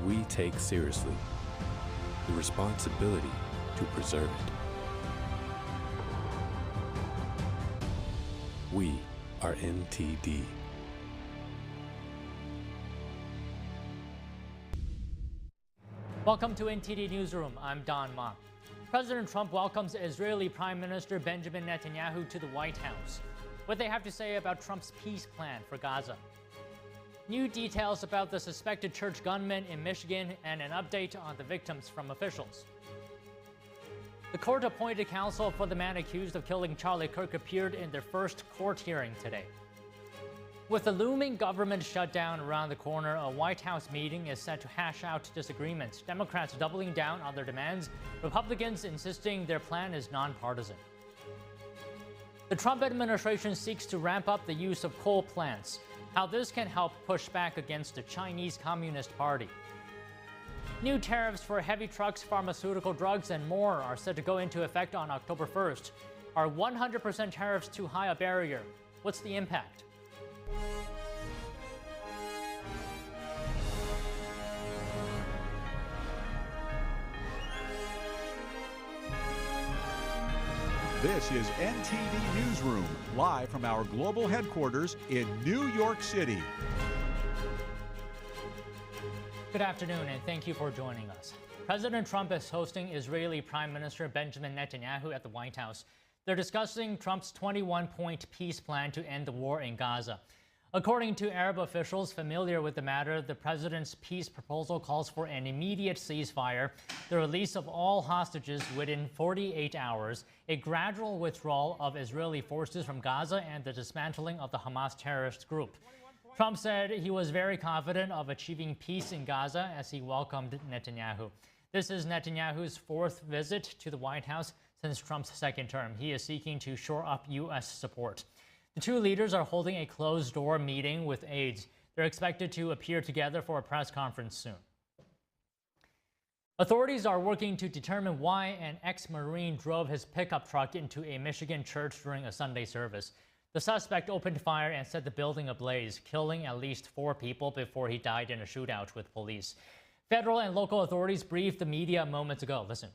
we take seriously the responsibility to preserve it. We are NTD. Welcome to NTD Newsroom. I'm Don Ma. President Trump welcomes Israeli Prime Minister Benjamin Netanyahu to the White House. What they have to say about Trump's peace plan for Gaza. New details about the suspected church gunman in Michigan and an update on the victims from officials. The court-appointed counsel for the man accused of killing Charlie Kirk appeared in their first court hearing today. With the looming government shutdown around the corner, a White House meeting is set to hash out disagreements. Democrats doubling down on their demands, Republicans insisting their plan is nonpartisan. The Trump administration seeks to ramp up the use of coal plants. How this can help push back against the Chinese Communist Party. New tariffs for heavy trucks, pharmaceutical drugs, and more are set to go into effect on October 1st. Are 100% tariffs too high a barrier? What's the impact? This is NTD Newsroom, live from our global headquarters in New York City. Good afternoon, and thank you for joining us. President Trump is hosting Israeli Prime Minister Benjamin Netanyahu at the White House. They're discussing Trump's 21-point peace plan to end the war in Gaza. According to Arab officials familiar with the matter, the president's peace proposal calls for an immediate ceasefire, the release of all hostages within 48 hours, a gradual withdrawal of Israeli forces from Gaza, and the dismantling of the Hamas terrorist group. Trump said he was very confident of achieving peace in Gaza as he welcomed Netanyahu. This is Netanyahu's fourth visit to the White House since Trump's second term. He is seeking to shore up U.S. support. The two leaders are holding a closed-door meeting with aides. They're expected to appear together for a press conference soon. Authorities are working to determine why an ex-Marine drove his pickup truck into a Michigan church during a Sunday service. The suspect opened fire and set the building ablaze, killing at least 4 people before he died in a shootout with police. Federal and local authorities briefed the media moments ago. Listen.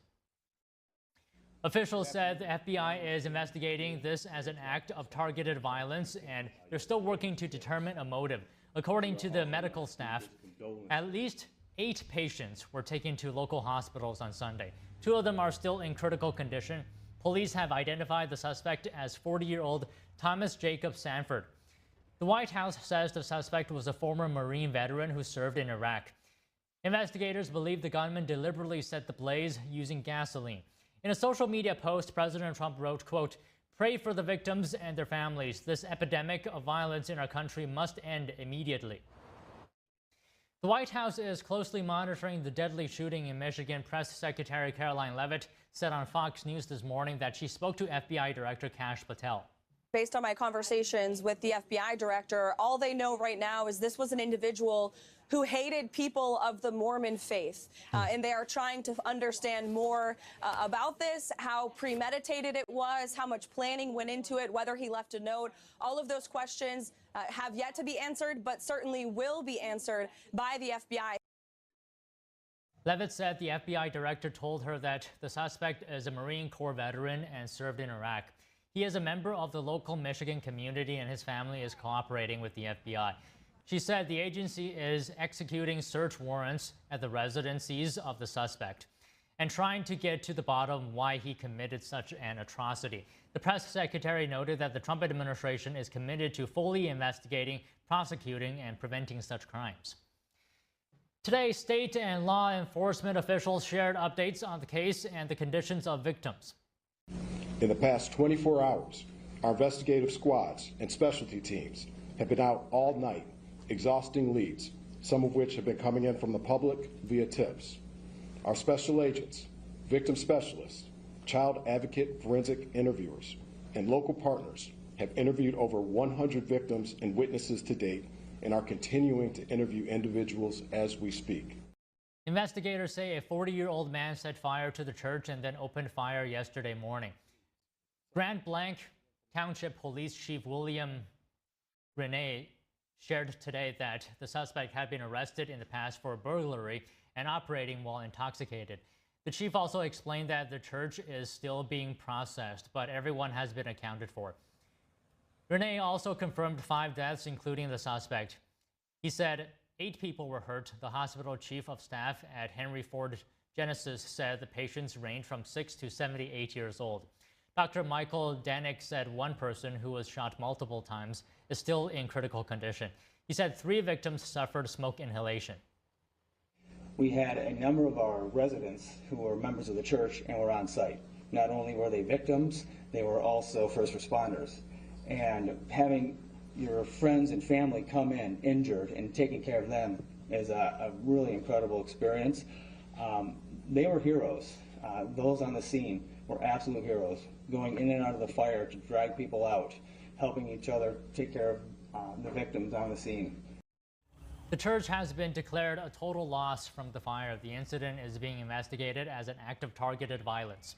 Officials said the FBI is investigating this as an act of targeted violence, and they're still working to determine a motive. According to the medical staff, at least 8 patients were taken to local hospitals on Sunday. 2 of them are still in critical condition. Police have identified the suspect as 40-year-old Thomas Jacob Sanford. The White House says the suspect was a former Marine veteran who served in Iraq. Investigators believe the gunman deliberately set the blaze using gasoline. In a social media post, President Trump wrote, quote, "Pray for the victims and their families. This epidemic of violence in our country must end immediately." The White House is closely monitoring the deadly shooting in Michigan. Press Secretary Caroline Leavitt said on Fox News this morning that she spoke to FBI Director Kash Patel. Based on my conversations with the FBI director, all they know right now is this was an individual who hated people of the Mormon faith. And they are trying to understand more about this, how premeditated it was, how much planning went into it, whether he left a note. All of those questions have yet to be answered, but certainly will be answered by the FBI. Leavitt said the FBI director told her that the suspect is a Marine Corps veteran and served in Iraq. He is a member of the local Michigan community, and his family is cooperating with the FBI. She said the agency is executing search warrants at the residencies of the suspect and trying to get to the bottom why he committed such an atrocity. The press secretary noted that the Trump administration is committed to fully investigating, prosecuting, and preventing such crimes. Today, state and law enforcement officials shared updates on the case and the conditions of victims. In the past 24 hours, our investigative squads and specialty teams have been out all night, exhausting leads, some of which have been coming in from the public via tips. Our special agents, victim specialists, child advocate forensic interviewers, and local partners have interviewed over 100 victims and witnesses to date and are continuing to interview individuals as we speak. Investigators say a 40-year-old man set fire to the church and then opened fire yesterday morning. Grand Blanc Township Police Chief William Renee shared today that the suspect had been arrested in the past for burglary and operating while intoxicated. The chief also explained that the church is still being processed, but everyone has been accounted for. Renee also confirmed 5 deaths, including the suspect. He said 8 people were hurt. The hospital chief of staff at Henry Ford Genesis said the patients range from 6 to 78 years old. Dr. Michael Danek said 1 person who was shot multiple times is still in critical condition. He said 3 victims suffered smoke inhalation. We had a number of our residents who were members of the church and were on site. Not only were they victims, they were also first responders. And having your friends and family come in injured and taking care of them is a really incredible experience. They were heroes. Those on the scene were absolute heroes, going in and out of the fire to drag people out, helping each other take care of the victims on the scene. The church has been declared a total loss from the fire. The incident is being investigated as an act of targeted violence.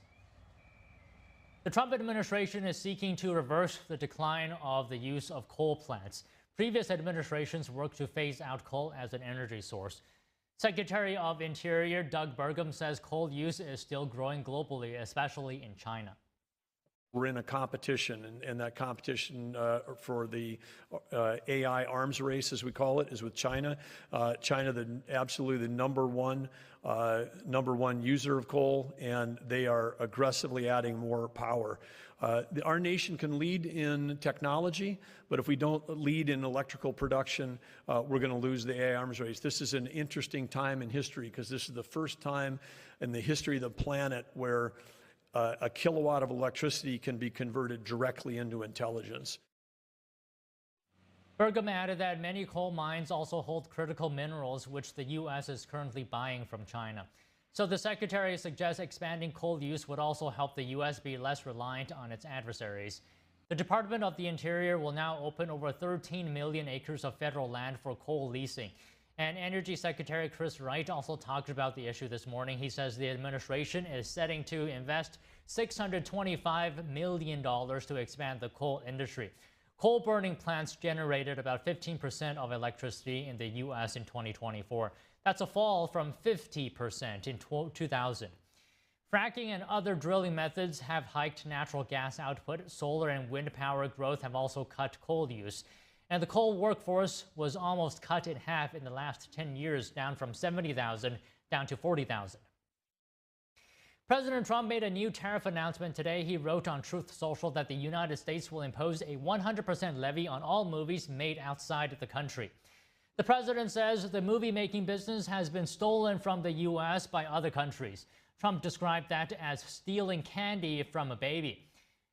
The Trump administration is seeking to reverse the decline of the use of coal plants. Previous administrations worked to phase out coal as an energy source. Secretary of Interior Doug Burgum says coal use is still growing globally, especially in China. We're in a competition, and that competition for the AI arms race, as we call it, is with China. China, absolutely the number one user of coal, and they are aggressively adding more power. Our nation can lead in technology, but if we don't lead in electrical production, we're going to lose the AI arms race. This is an interesting time in history because this is the first time in the history of the planet where a kilowatt of electricity can be converted directly into intelligence. Burgum added that many coal mines also hold critical minerals, which the U.S. is currently buying from China. So the secretary suggests expanding coal use would also help the U.S. be less reliant on its adversaries. The Department of the Interior will now open over 13 million acres of federal land for coal leasing. And Energy Secretary Chris Wright also talked about the issue this morning. He says the administration is setting to invest $625 million to expand the coal industry. Coal burning plants generated about 15% of electricity in the U.S. in 2024. That's a fall from 50% in 2000. Fracking and other drilling methods have hiked natural gas output. Solar and wind power growth have also cut coal use. And the coal workforce was almost cut in half in the last 10 years, down from 70,000 down to 40,000. President Trump made a new tariff announcement today. He wrote on Truth Social that the United States will impose a 100% levy on all movies made outside the country. The president says the movie-making business has been stolen from the U.S. by other countries. Trump described that as stealing candy from a baby.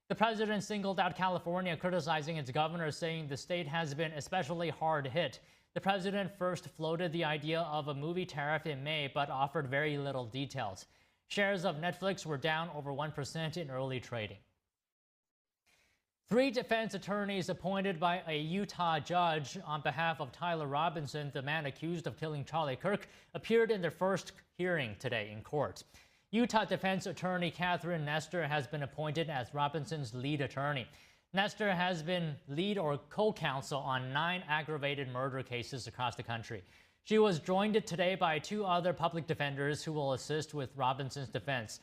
The president singled out California, criticizing its governor, saying the state has been especially hard hit. The president first floated the idea of a movie tariff in May, but offered very little details. Shares of Netflix were down over 1% in early trading. 3 defense attorneys appointed by a Utah judge on behalf of Tyler Robinson, the man accused of killing Charlie Kirk, appeared in their first hearing today in court. Utah defense attorney Catherine Nestor has been appointed as Robinson's lead attorney. Nestor has been lead or co-counsel on 9 aggravated murder cases across the country. She was joined today by 2 other public defenders who will assist with Robinson's defense.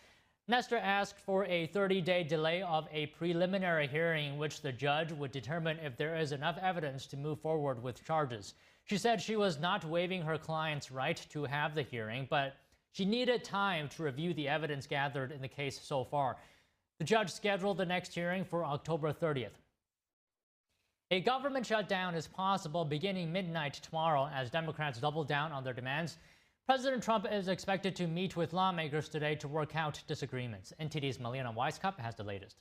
Nestor asked for a 30-day delay of a preliminary hearing in which the judge would determine if there is enough evidence to move forward with charges. She said she was not waiving her client's right to have the hearing, but she needed time to review the evidence gathered in the case so far. The judge scheduled the next hearing for October 30th. A government shutdown is possible beginning midnight tomorrow as Democrats double down on their demands. President Trump is expected to meet with lawmakers today to work out disagreements. NTD's Melina Weisskopf has the latest.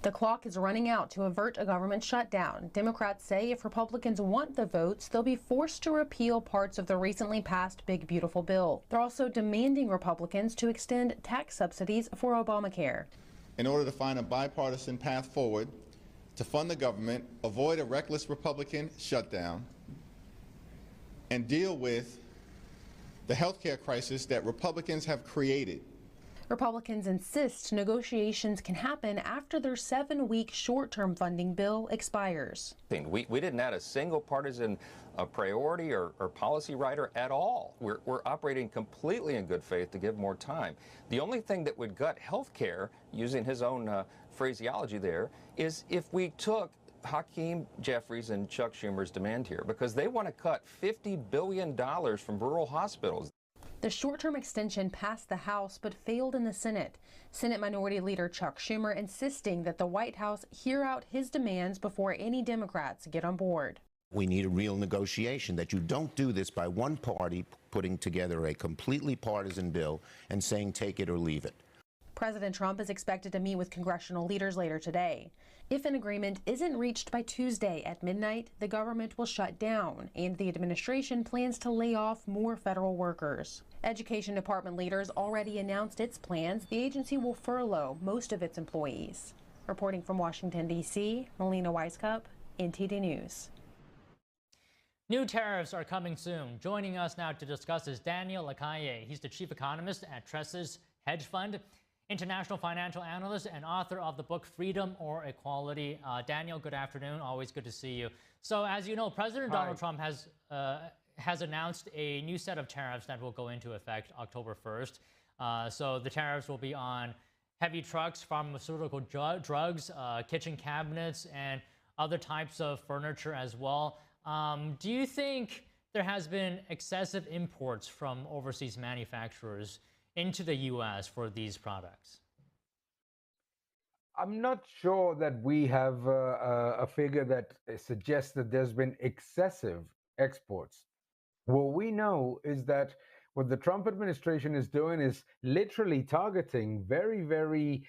The clock is running out to avert a government shutdown. Democrats say if Republicans want the votes, they'll be forced to repeal parts of the recently passed Big Beautiful Bill. They're also demanding Republicans to extend tax subsidies for Obamacare. In order to find a bipartisan path forward to fund the government, avoid a reckless Republican shutdown, and deal with the health care crisis that Republicans have created. Republicans insist negotiations can happen after their 7-week short-term funding bill expires. We didn't add a single partisan priority or policy rider at all. We're operating completely in good faith to give more time. The only thing that would gut health care, using his own phraseology there, is if we took Hakeem Jeffries and Chuck Schumer's demand here, because they want to cut $50 billion from rural hospitals. The short-term extension passed the House but failed in the Senate. Senate Minority Leader Chuck Schumer insisting that the White House hear out his demands before any Democrats get on board. We need a real negotiation, that you don't do this by one party putting together a completely partisan bill and saying take it or leave it. President Trump is expected to meet with congressional leaders later today. If an agreement isn't reached by Tuesday at midnight, the government will shut down, and the administration plans to lay off more federal workers. Education Department leaders already announced its plans. The agency will furlough most of its employees. Reporting from Washington, D.C., Melina Weiskup, NTD News. New tariffs are coming soon. Joining us now to discuss is Daniel Lacalle. He's the chief economist at Tressis Hedge Fund, international financial analyst, and author of the book Freedom or Equality. Daniel, good afternoon. Always good to see you. So, as you know, President Donald Trump has announced a new set of tariffs that will go into effect October 1st. So the tariffs will be on heavy trucks, pharmaceutical drugs, kitchen cabinets, and other types of furniture as well. Do you think there has been excessive imports from overseas manufacturers into the U.S. for these products? I'm not sure that we have a figure that suggests that there's been excessive exports. What we know is that what the Trump administration is doing is literally targeting very, very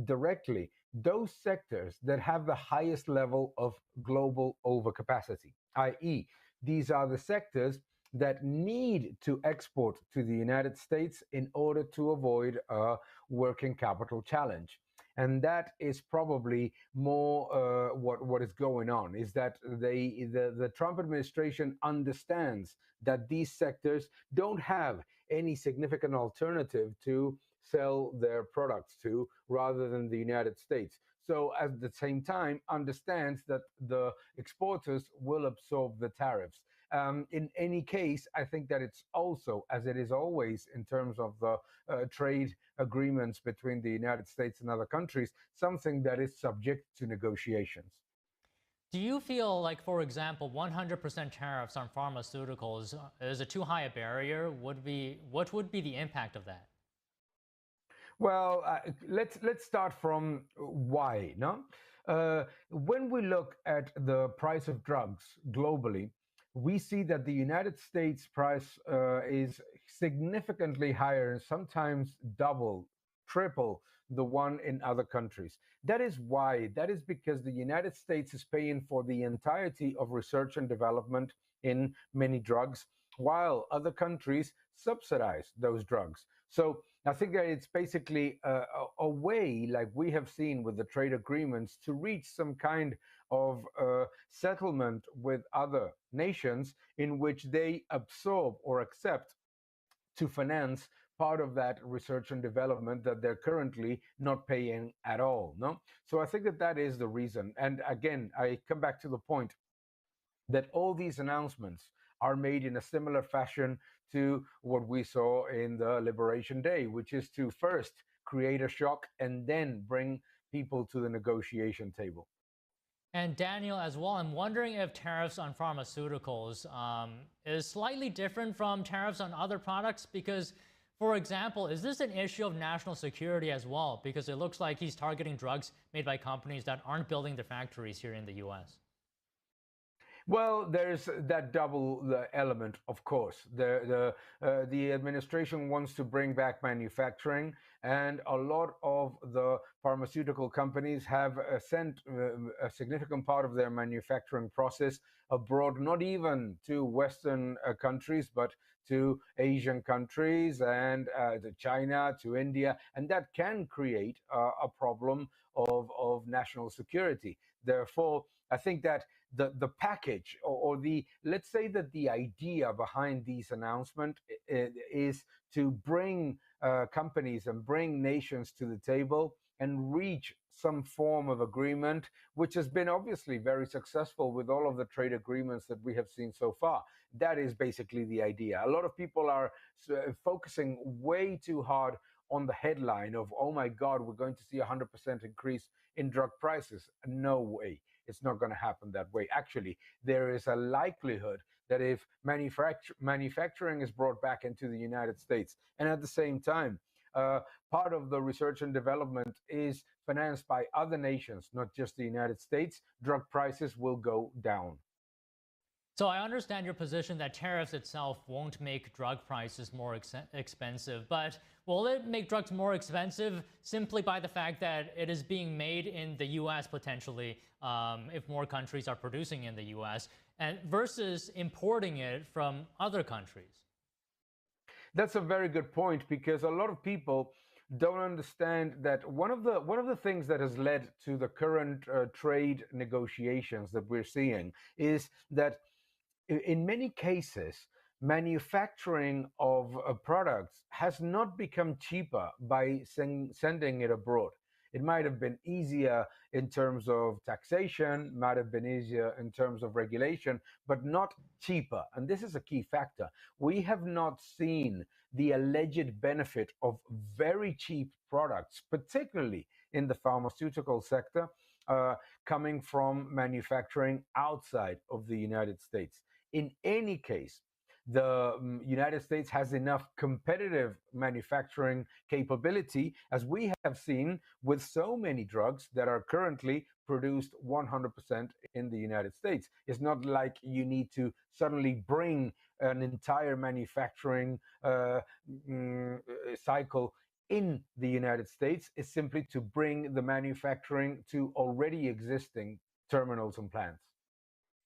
directly those sectors that have the highest level of global overcapacity, i.e., these are the sectors that need to export to the United States in order to avoid a working capital challenge. And that is probably more what is going on, is that the Trump administration understands that these sectors don't have any significant alternative to sell their products to rather than the United States. So at the same time, understands that the exporters will absorb the tariffs. In any case, I think that it's also, as it is always in terms of the trade agreements between the United States and other countries, something that is subject to negotiations. Do you feel like, for example, 100% tariffs on pharmaceuticals is a too high a barrier? What would be the impact of that? Well, let's start from why. No, when we look at the price of drugs globally, we see that the United States price is significantly higher, and sometimes double, triple the one in other countries. That is why. That is because the United States is paying for the entirety of research and development in many drugs, while other countries subsidize those drugs. So I think that it's basically a way, like we have seen with the trade agreements, to reach some kind of settlement with other nations in which they absorb or accept to finance part of that research and development that they're currently not paying at all. No, so I think that that is the reason. And again, I come back to the point that all these announcements are made in a similar fashion to what we saw in the Liberation Day, which is to first create a shock and then bring people to the negotiation table. And Daniel, as well, I'm wondering if tariffs on pharmaceuticals is slightly different from tariffs on other products, because, for example, is this an issue of national security as well? Because it looks like he's targeting drugs made by companies that aren't building their factories here in the U.S. Well, there's that double element, of course. The administration wants to bring back manufacturing, and a lot of the pharmaceutical companies have sent a significant part of their manufacturing process abroad, not even to Western countries, but to Asian countries and to China, to India, and that can create a problem of national security. Therefore, I think that the package or the, let's say that the idea behind these announcements is to bring companies and bring nations to the table and reach some form of agreement, which has been obviously very successful with all of the trade agreements that we have seen so far. That is basically the idea. A lot of people are focusing way too hard on the headline of, oh my God, we're going to see a 100% increase in drug prices. No way. It's not going to happen that way. Actually, there is a likelihood that if manufacturing is brought back into the United States, and at the same time, part of the research and development is financed by other nations, not just the United States, drug prices will go down. So I understand your position that tariffs itself won't make drug prices more expensive, but will it make drugs more expensive simply by the fact that it is being made in the U.S. potentially, if more countries are producing in the U.S., and versus importing it from other countries? That's a very good point, because a lot of people don't understand that one of the things that has led to the current trade negotiations that we're seeing is that in many cases, manufacturing of products has not become cheaper by sending it abroad. It might have been easier in terms of taxation, might have been easier in terms of regulation, but not cheaper. And this is a key factor. We have not seen the alleged benefit of very cheap products, particularly in the pharmaceutical sector, coming from manufacturing outside of the United States. In any case, the United States has enough competitive manufacturing capability, as we have seen with so many drugs that are currently produced 100% in the United States. It's not like you need to suddenly bring an entire manufacturing cycle in the United States. It's simply to bring the manufacturing to already existing terminals and plants.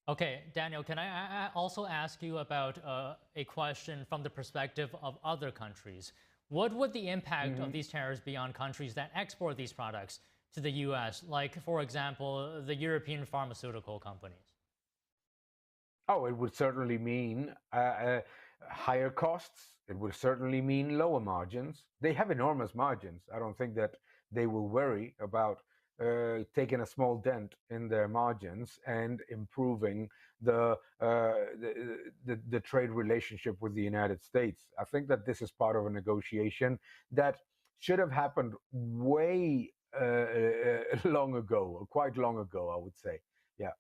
Okay, Daniel, can I also ask you about a question from the perspective of other countries? What would the impact of these tariffs be on countries that export these products to the U.S., like, for example, the European pharmaceutical companies? Oh, it would certainly mean higher costs. It would certainly mean lower margins. They have enormous margins. I don't think that they will worry about taking a small dent in their margins and improving the trade relationship with the United States. I think that this is part of a negotiation that should have happened way long ago, quite long ago, I would say. Yeah.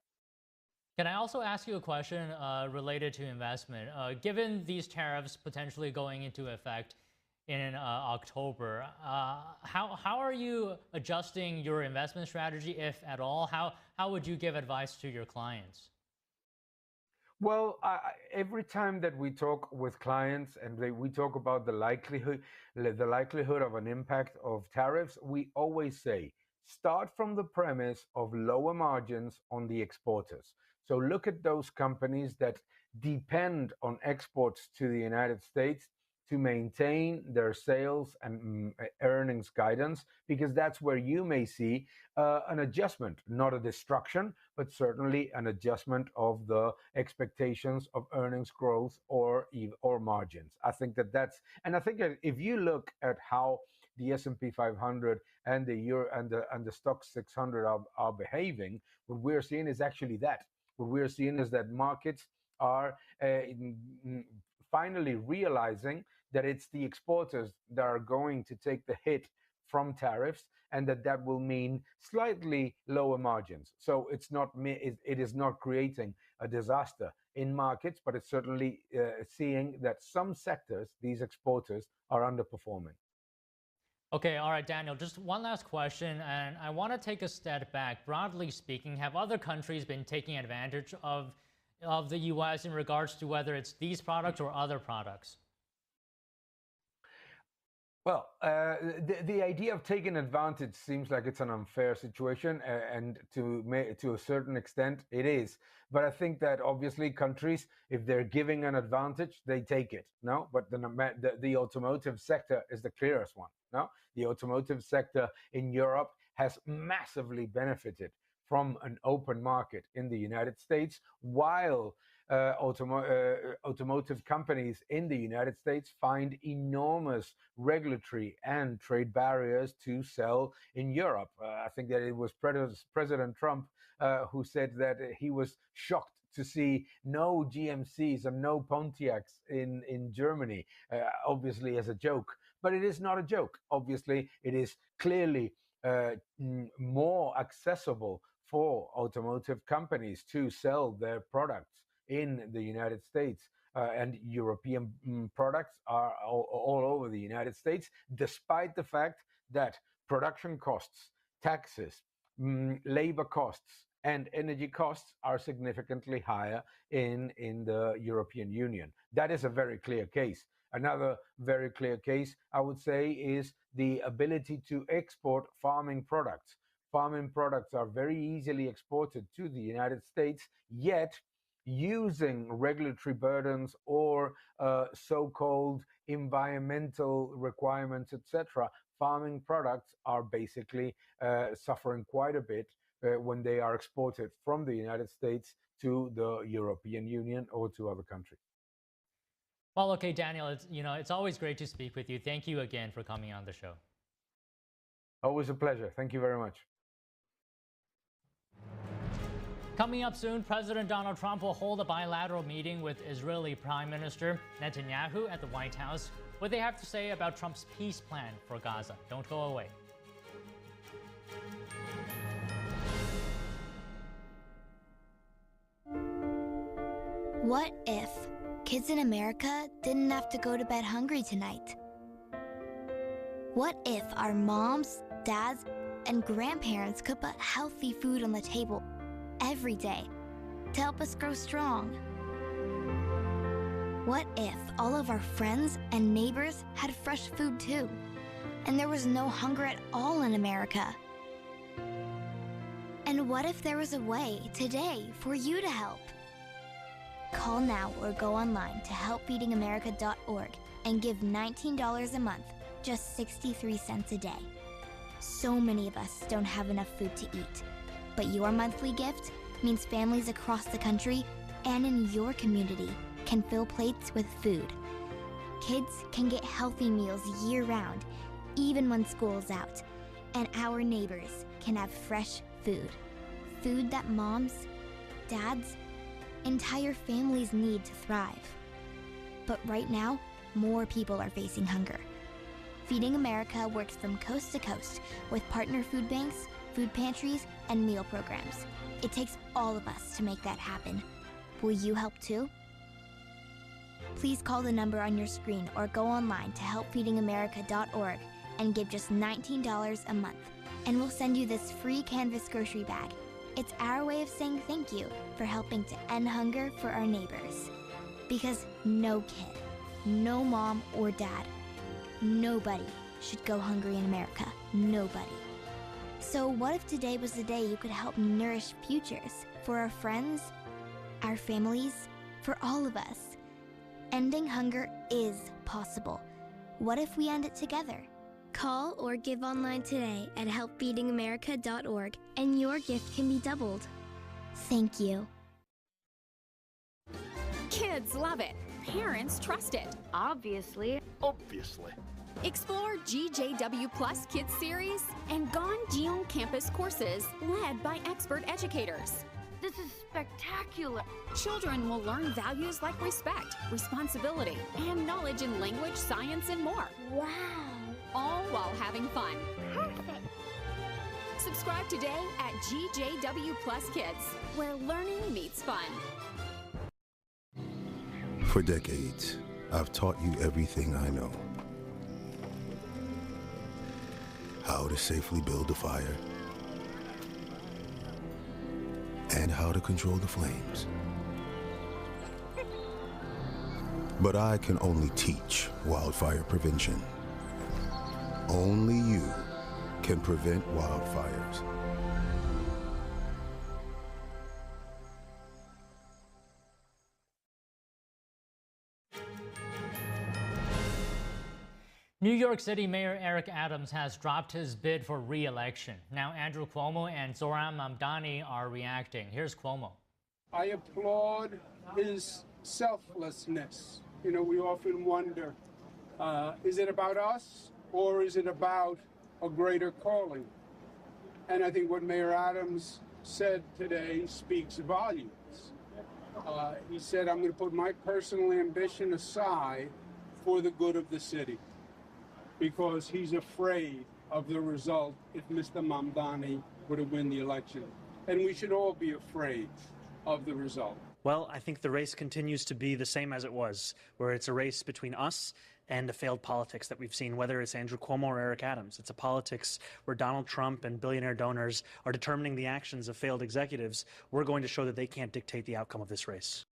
Can I also ask you a question related to investment? Given these tariffs potentially going into effect in October, how are you adjusting your investment strategy, if at all? How would you give advice to your clients? Well, every time that we talk with clients and we talk about the likelihood of an impact of tariffs, we always say, start from the premise of lower margins on the exporters. So look at those companies that depend on exports to the United States to maintain their sales and earnings guidance, because that's where you may see an adjustment, not a destruction, but certainly an adjustment of the expectations of earnings growth or margins. I think that's, and I think that if you look at how the S&P 500 and the Euro and the Stock 600 are behaving, what we're seeing is actually that. What we're seeing is that markets are finally realizing that it's the exporters that are going to take the hit from tariffs, and that will mean slightly lower margins. So it is not creating a disaster in markets, but it's certainly seeing that some sectors, these exporters, are underperforming. Okay, all right, Daniel, just one last question, and I want to take a step back. Broadly speaking, have other countries been taking advantage of the U.S. in regards to whether it's these products or other products? Well, the idea of taking advantage seems like it's an unfair situation, and to a certain extent it is. But I think that obviously countries, if they're giving an advantage, they take it. No, but the automotive sector is the clearest one. No, the automotive sector in Europe has massively benefited from an open market in the United States, while automotive companies in the United States find enormous regulatory and trade barriers to sell in Europe. I think that it was President Trump who said that he was shocked to see no GMCs and no Pontiacs in Germany, obviously as a joke. But it is not a joke. Obviously, it is clearly more accessible for automotive companies to sell their products in the United States. And European products are all over the United States, despite the fact that production costs, taxes, labor costs, and energy costs are significantly higher in the European Union. That is a very clear case. Another very clear case, I would say, is the ability to export farming products. Farming products are very easily exported to the United States, yet using regulatory burdens or so-called environmental requirements, etc., farming products are basically suffering quite a bit when they are exported from the United States to the European Union or to other countries. Well, okay, Daniel, it's always great to speak with you. Thank you again for coming on the show. Always a pleasure. Thank you very much. Coming up soon, President Donald Trump will hold a bilateral meeting with Israeli Prime Minister Netanyahu at the White House. What they have to say about Trump's peace plan for Gaza. Don't go away. What if kids in America didn't have to go to bed hungry tonight? What if our moms, dads, and grandparents could put healthy food on the table every day to help us grow strong? What if all of our friends and neighbors had fresh food too, and there was no hunger at all in America? And what if there was a way today for you to help? Call now or go online to helpfeedingamerica.org and give $19 a month, just 63 cents a day. So many of us don't have enough food to eat, but your monthly gift means families across the country and in your community can fill plates with food. Kids can get healthy meals year-round, even when school's out, and our neighbors can have fresh food. Food that moms, dads, entire families need to thrive. But right now, more people are facing hunger. Feeding America works from coast to coast with partner food banks, food pantries, and meal programs. It takes all of us to make that happen. Will you help too? Please call the number on your screen or go online to helpfeedingamerica.org and give just $19 a month, and we'll send you this free canvas grocery bag. It's our way of saying thank you for helping to end hunger for our neighbors. Because no kid, no mom or dad, nobody should go hungry in America. Nobody. So what if today was the day you could help nourish futures for our friends, our families, for all of us? Ending hunger is possible. What if we end it together? Call or give online today at helpfeedingamerica.org and your gift can be doubled. Thank you. Kids love it. Parents trust it. Obviously. Explore GJW Plus Kids Series and Ganjion Campus courses led by expert educators. This is spectacular. Children will learn values like respect, responsibility, and knowledge in language, science, and more. Wow. All while having fun. Perfect. Subscribe today at GJW Plus Kids, where learning meets fun. For decades, I've taught you everything I know. How to safely build a fire, and how to control the flames. But I can only teach wildfire prevention. Only you can prevent wildfires. New York City Mayor Eric Adams has dropped his bid for re-election. Now Andrew Cuomo and Zohran Mamdani are reacting. Here's Cuomo. I applaud his selflessness. You know, we often wonder, is it about us or is it about a greater calling? And I think what Mayor Adams said today speaks volumes. He said, I'm going to put my personal ambition aside for the good of the city, because he's afraid of the result if Mr. Mamdani were to win the election. And we should all be afraid of the result. Well, I think the race continues to be the same as it was, where it's a race between us and the failed politics that we've seen, whether it's Andrew Cuomo or Eric Adams. It's a politics where Donald Trump and billionaire donors are determining the actions of failed executives. We're going to show that they can't dictate the outcome of this race.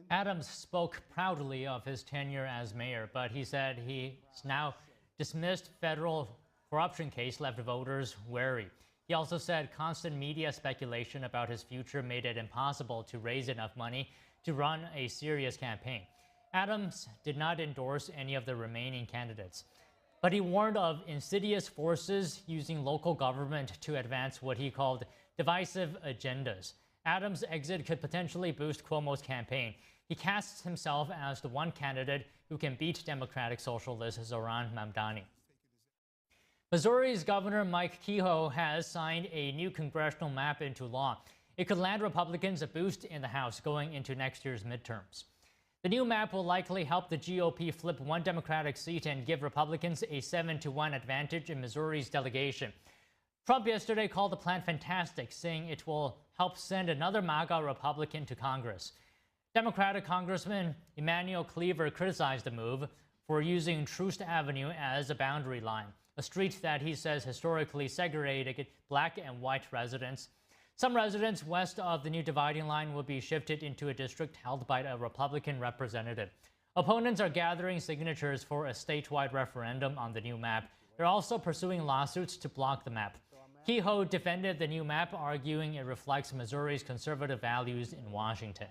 Adams spoke proudly of his tenure as mayor, but he said he's now dismissed federal corruption case left voters wary. He also said constant media speculation about his future made it impossible to raise enough money to run a serious campaign. Adams did not endorse any of the remaining candidates, but he warned of insidious forces using local government to advance what he called divisive agendas. Adams' exit could potentially boost Cuomo's campaign. He casts himself as the one candidate who can beat Democratic Socialist Zoran Mamdani. Missouri's Governor Mike Kehoe has signed a new congressional map into law. It could land Republicans a boost in the House going into next year's midterms. The new map will likely help the GOP flip one Democratic seat and give Republicans a 7-1 advantage in Missouri's delegation. Trump yesterday called the plan fantastic, saying it will help send another MAGA Republican to Congress. Democratic Congressman Emanuel Cleaver criticized the move for using Troost Avenue as a boundary line, a street that he says historically segregated black and white residents. Some residents west of the new dividing line will be shifted into a district held by a Republican representative. Opponents are gathering signatures for a statewide referendum on the new map. They're also pursuing lawsuits to block the map. Kehoe defended the new map, arguing it reflects Missouri's conservative values in Washington.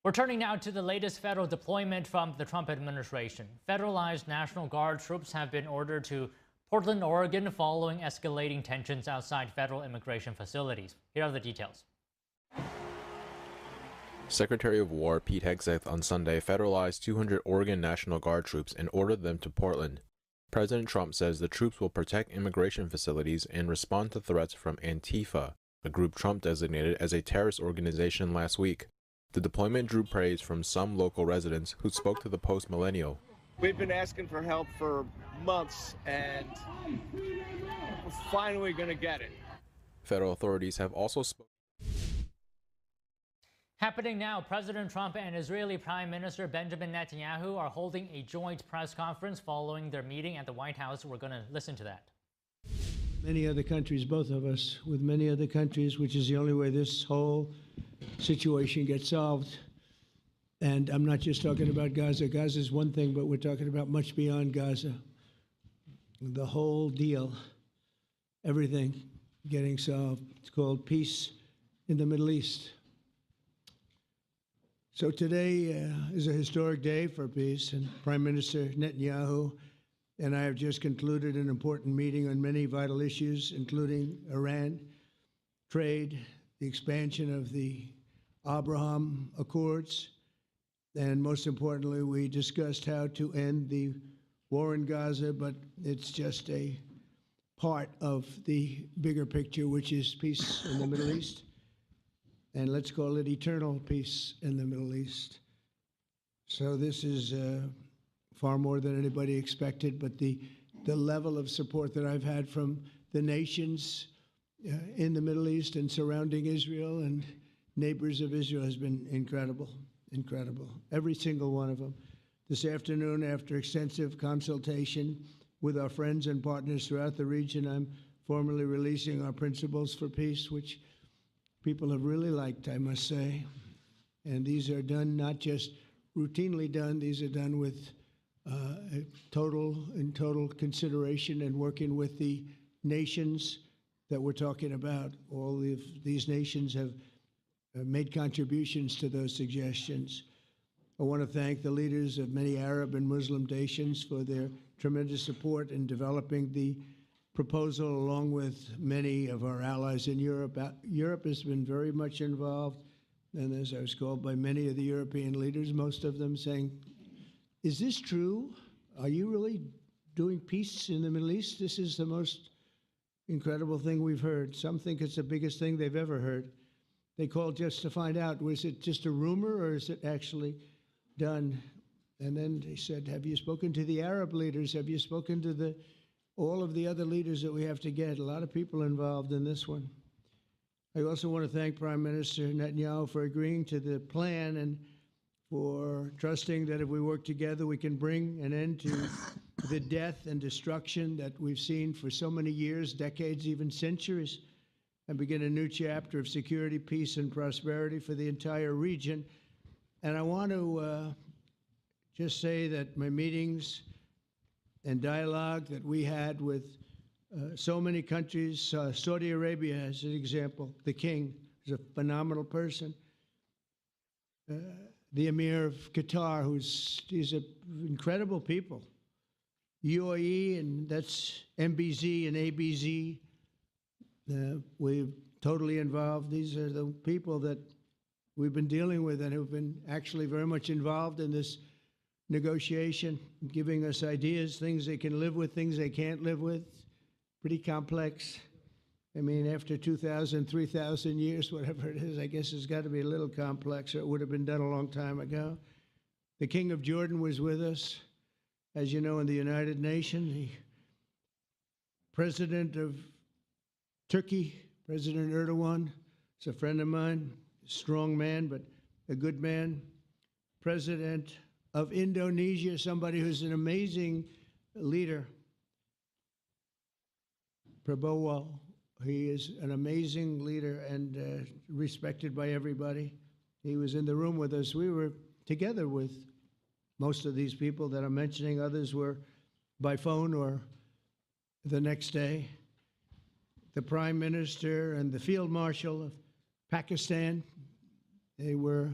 We're turning now to the latest federal deployment from the Trump administration. Federalized National Guard troops have been ordered to Portland, Oregon, following escalating tensions outside federal immigration facilities. Here are the details. Secretary of War Pete Hegseth on Sunday federalized 200 Oregon National Guard troops and ordered them to Portland. President Trump says the troops will protect immigration facilities and respond to threats from Antifa, a group Trump designated as a terrorist organization last week. The deployment drew praise from some local residents who spoke to the Post Millennial. We've been asking for help for months, and we're finally going to get it. Federal authorities have also spoken. Happening now, President Trump and Israeli Prime Minister Benjamin Netanyahu are holding a joint press conference following their meeting at the White House. We're going to listen to that. Many other countries, both of us, with many other countries, which is the only way this whole situation gets solved. And I'm not just talking about Gaza. Gaza is one thing, but we're talking about much beyond Gaza. The whole deal, everything getting solved. It's called peace in the Middle East. So today is a historic day for peace, and Prime Minister Netanyahu and I have just concluded an important meeting on many vital issues, including Iran, trade, the expansion of the Abraham Accords, and most importantly, we discussed how to end the war in Gaza, but it's just a part of the bigger picture, which is peace in the Middle East. And let's call it eternal peace in the Middle East. So this is far more than anybody expected, but the level of support that I've had from the nations in the Middle East and surrounding Israel and neighbors of Israel has been incredible, incredible. Every single one of them. This afternoon, after extensive consultation with our friends and partners throughout the region, I'm formally releasing our principles for peace, which people have really liked, I must say. And these are done not just routinely done, these are done with total consideration and working with the nations that we're talking about. All of these nations have made contributions to those suggestions. I want to thank the leaders of many Arab and Muslim nations for their tremendous support in developing the proposal, along with many of our allies in Europe. Europe has been very much involved. And as I was called by many of the European leaders, most of them saying, is this true? Are you really doing peace in the Middle East? This is the most incredible thing we've heard. Some think it's the biggest thing they've ever heard. They called just to find out, was it just a rumor or is it actually done? And then they said, have you spoken to the Arab leaders? Have you spoken to all of the other leaders that we have to get? A lot of people involved in this one. I also want to thank Prime Minister Netanyahu for agreeing to the plan and for trusting that if we work together, we can bring an end to the death and destruction that we've seen for so many years, decades, even centuries, and begin a new chapter of security, peace, and prosperity for the entire region. And I want to just say that my meetings and dialogue that we had with so many countries, Saudi Arabia as an example, the king is a phenomenal person. The Emir of Qatar, he's an incredible people. UAE, and that's MBZ and ABZ. We're totally involved. These are the people that we've been dealing with and who've been actually very much involved in this negotiation, giving us ideas, things they can live with, things they can't live with. Pretty complex. I mean, after 2,000, 3,000 years, whatever it is, I guess it's got to be a little complex, or it would have been done a long time ago. The King of Jordan was with us, as you know, in the United Nations. The President of Turkey, President Erdogan, is a friend of mine, a strong man, but a good man. President of Indonesia, somebody who's an amazing leader. Prabowo, he is an amazing leader and respected by everybody. He was in the room with us. We were together with most of these people that I'm mentioning. Others were by phone or the next day. The Prime Minister and the Field Marshal of Pakistan, they were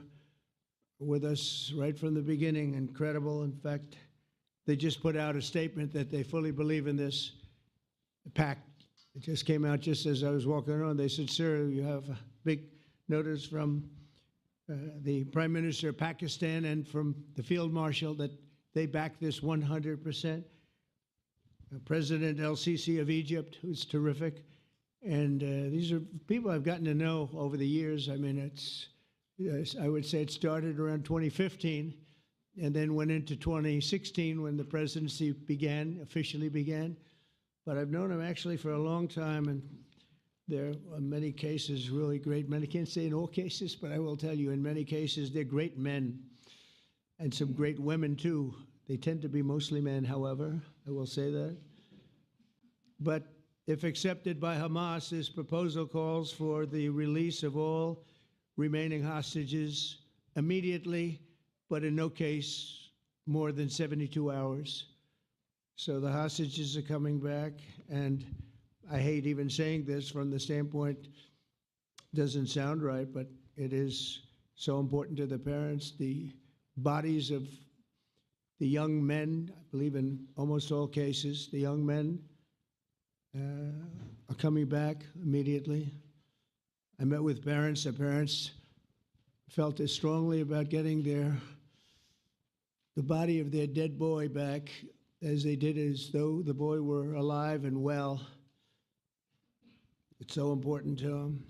with us right from the beginning. Incredible. In fact, they just put out a statement that they fully believe in this pact. It just came out just as I was walking around. They said, sir, you have a big notice from the Prime Minister of Pakistan and from the Field Marshal that they back this 100%. President El-Sisi of Egypt, who's terrific. And these are people I've gotten to know over the years. I mean, I would say it started around 2015 and then went into 2016 when the presidency officially began. But I've known him actually for a long time, and there are many cases really great men. I can't say in all cases, but I will tell you in many cases they're great men and some great women too. They tend to be mostly men, however, I will say that. But if accepted by Hamas, this proposal calls for the release of all remaining hostages immediately, but in no case more than 72 hours. So the hostages are coming back, and I hate even saying this from the standpoint, doesn't sound right, but it is so important to the parents. The bodies of the young men, I believe in almost all cases, the young men are coming back immediately. I met with parents. The parents felt as strongly about getting the body of their dead boy back as they did as though the boy were alive and well. It's so important to them.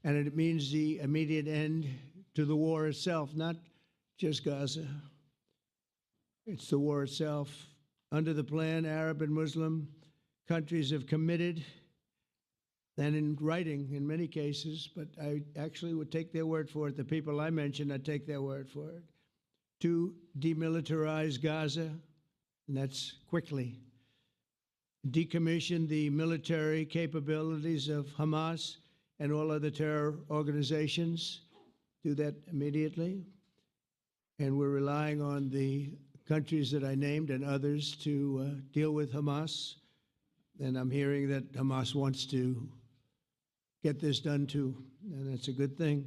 And it means the immediate end to the war itself, not just Gaza. It's the war itself. Under the plan, Arab and Muslim countries have committed, and in writing in many cases, but I actually would take their word for it. The people I mentioned, I'd take their word for it, to demilitarize Gaza, and that's quickly. Decommission the military capabilities of Hamas and all other terror organizations. Do that immediately. And we're relying on the countries that I named and others to deal with Hamas. And I'm hearing that Hamas wants to get this done too, and that's a good thing.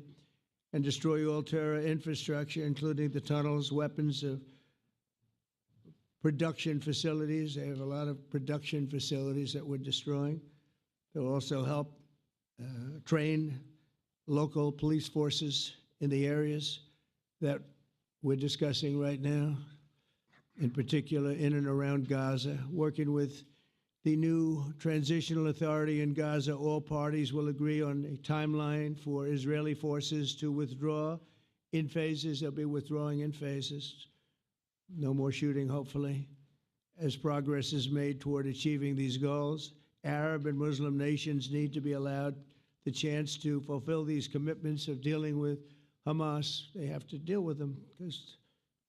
And destroy all terror infrastructure, including the tunnels, weapons, production facilities. They have a lot of production facilities that we're destroying. They'll also help train local police forces in the areas that we're discussing right now, in particular in and around Gaza, working with the new transitional authority in Gaza. All parties will agree on a timeline for Israeli forces to withdraw in phases. They'll be withdrawing in phases. No more shooting, hopefully, as progress is made toward achieving these goals. Arab and Muslim nations need to be allowed the chance to fulfill these commitments of dealing with Hamas. They have to deal with them because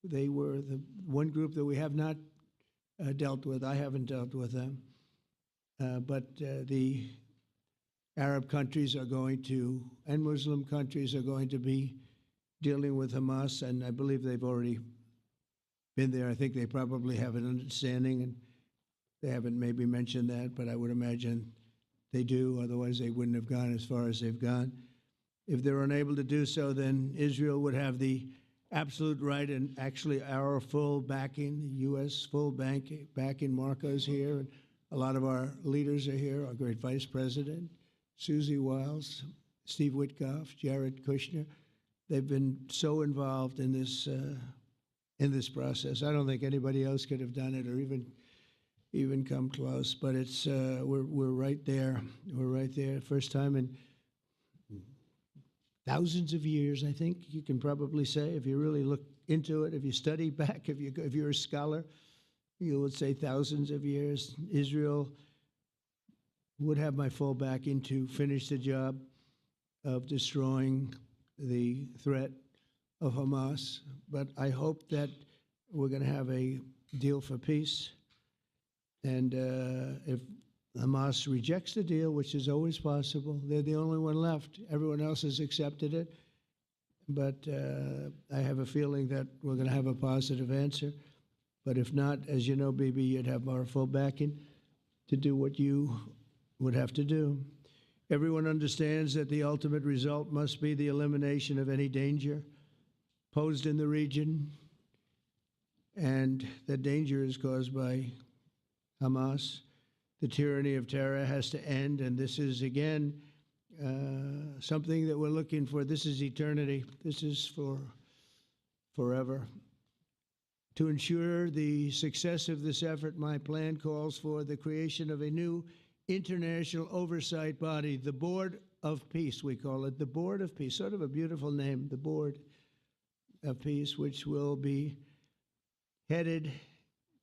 they were the one group that we have not dealt with. I haven't dealt with them. But the Arab countries are going to, and Muslim countries are going to be dealing with Hamas, and I believe they've already been there. I think they probably have an understanding, and they haven't maybe mentioned that, but I would imagine they do. Otherwise, they wouldn't have gone as far as they've gone. If they're unable to do so, then Israel would have the absolute right and actually our full backing, the U.S. full backing. Marco's here, and a lot of our leaders are here, our great Vice President, Susie Wiles, Steve Witkoff, Jared Kushner. They've been so involved in this process. I don't think anybody else could have done it or even come close. But it's we're right there. We're right there. First time in thousands of years, I think you can probably say, if you really look into it, if you study back, if you're a scholar, you would say thousands of years. Israel would have my full backing to finish the job of destroying the threat of Hamas. But I hope that we're going to have a deal for peace. And if Hamas rejects the deal, which is always possible, they're the only one left. Everyone else has accepted it. But I have a feeling that we're going to have a positive answer. But if not, as you know, Bibi, you'd have our full backing to do what you would have to do. Everyone understands that the ultimate result must be the elimination of any danger posed in the region, and that danger is caused by Hamas. The tyranny of terror has to end, and this is, again, something that we're looking for. This is eternity. This is for forever. To ensure the success of this effort, my plan calls for the creation of a new international oversight body, the Board of Peace, we call it, the Board of Peace, sort of a beautiful name, the Board of Peace, which will be headed,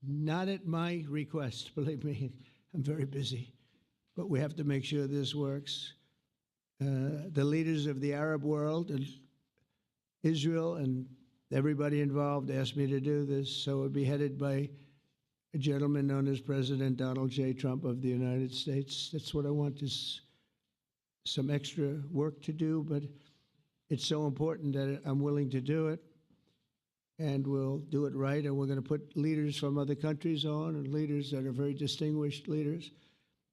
not at my request, believe me, I'm very busy, but we have to make sure this works. The leaders of the Arab world and Israel and everybody involved asked me to do this, so it would be headed by a gentleman known as President Donald J. Trump of the United States. That's what I want, is some extra work to do, but it's so important that I'm willing to do it, and we'll do it right, and we're going to put leaders from other countries on, and leaders that are very distinguished leaders,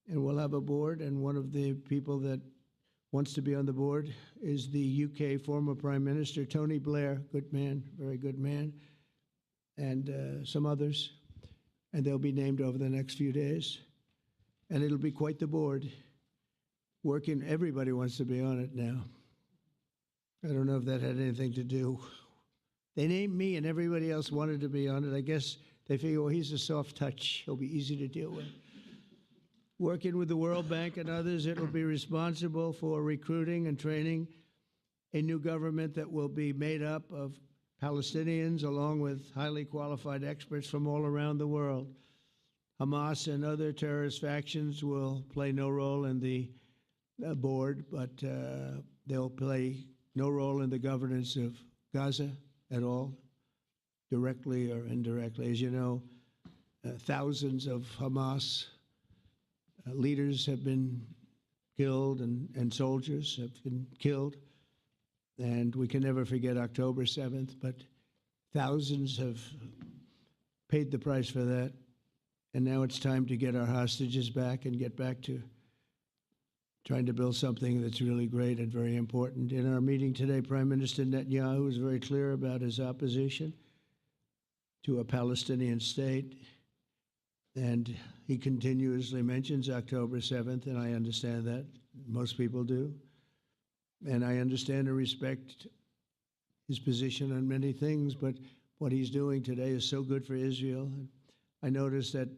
and we'll have a board, and one of the people that wants to be on the board is the UK former Prime Minister, Tony Blair, good man, very good man, and some others. And they'll be named over the next few days. And it'll be quite the board. Working, everybody wants to be on it now. I don't know if that had anything to do. They named me and everybody else wanted to be on it. I guess they figure, well, he's a soft touch. He'll be easy to deal with. Working with the World Bank and others, it will be responsible for recruiting and training a new government that will be made up of Palestinians, along with highly qualified experts from all around the world. Hamas and other terrorist factions will play no role in the board, but they'll play no role in the governance of Gaza at all, directly or indirectly. As you know, thousands of Hamas leaders have been killed and soldiers have been killed. And we can never forget October 7th, but thousands have paid the price for that. And now it's time to get our hostages back and get back to trying to build something that's really great and very important. In our meeting today, Prime Minister Netanyahu was very clear about his opposition to a Palestinian state. And he continuously mentions October 7th, and I understand that. Most people do. And I understand and respect his position on many things, but what he's doing today is so good for Israel. I noticed that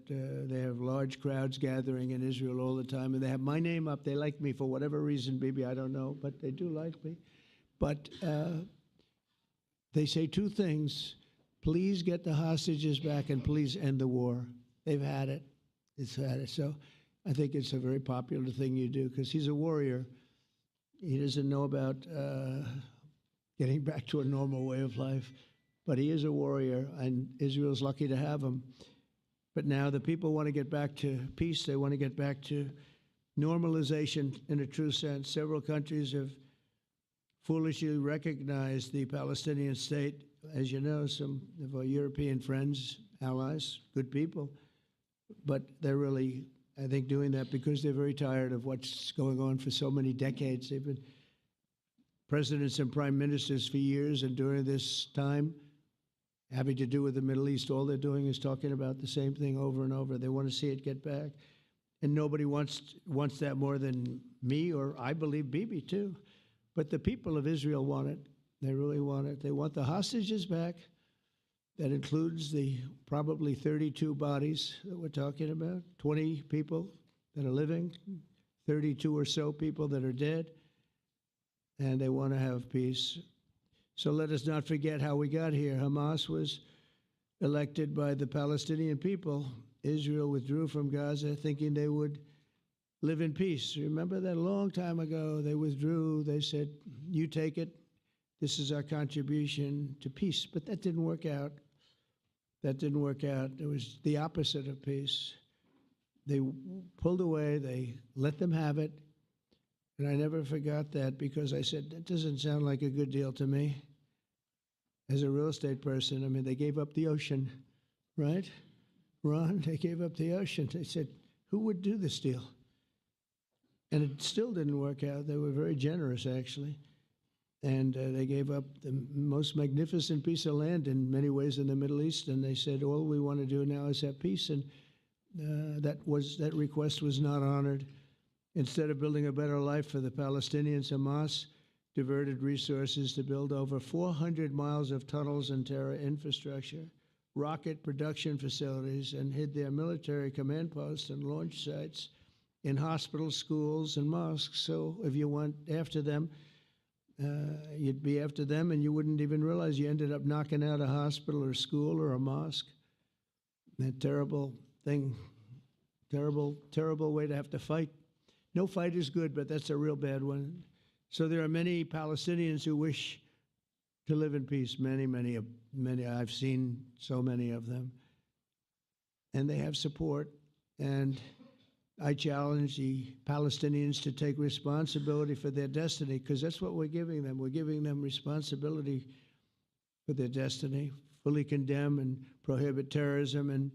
they have large crowds gathering in Israel all the time, and they have my name up. They like me for whatever reason, maybe I don't know, but they do like me. But they say two things: please get the hostages back, and please end the war. They've had it. It's had it. So I think it's a very popular thing you do, because he's a warrior. He doesn't know about getting back to a normal way of life, but he is a warrior, and Israel's lucky to have him. But now the people want to get back to peace. They want to get back to normalization in a true sense. Several countries have foolishly recognized the Palestinian state. As you know, some of our European friends, allies, good people, but they're really, I think, doing that because they're very tired of what's going on for so many decades. They've been presidents and prime ministers for years, and during this time, having to do with the Middle East, all they're doing is talking about the same thing over and over. They want to see it get back. And nobody wants that more than me, or I believe Bibi too. But the people of Israel want it. They really want it. They want the hostages back. That includes the probably 32 bodies that we're talking about, 20 people that are living, 32 or so people that are dead, and they want to have peace. So let us not forget how we got here. Hamas was elected by the Palestinian people. Israel withdrew from Gaza thinking they would live in peace. Remember that a long time ago, they withdrew. They said, you take it. This is our contribution to peace. But that didn't work out. That didn't work out. It was the opposite of peace. They pulled away. They let them have it. And I never forgot that, because I said, that doesn't sound like a good deal to me. As a real estate person, I mean, they gave up the ocean, right? Ron, they gave up the ocean. They said, who would do this deal? And it still didn't work out. They were very generous, actually. And they gave up the most magnificent piece of land in many ways in the Middle East. And they said, all we want to do now is have peace. And that request was not honored. Instead of building a better life for the Palestinians, Hamas diverted resources to build over 400 miles of tunnels and terror infrastructure, rocket production facilities, and hid their military command posts and launch sites in hospitals, schools, and mosques. So if you went after them, you'd be after them, and you wouldn't even realize you ended up knocking out a hospital or school or a mosque. That terrible thing, terrible, terrible way to have to fight. No fight is good, but that's a real bad one. So there are many Palestinians who wish to live in peace. Many, many, many. I've seen so many of them. And they have support. And I challenge the Palestinians to take responsibility for their destiny, because that's what we're giving them. We're giving them responsibility for their destiny, fully condemn and prohibit terrorism and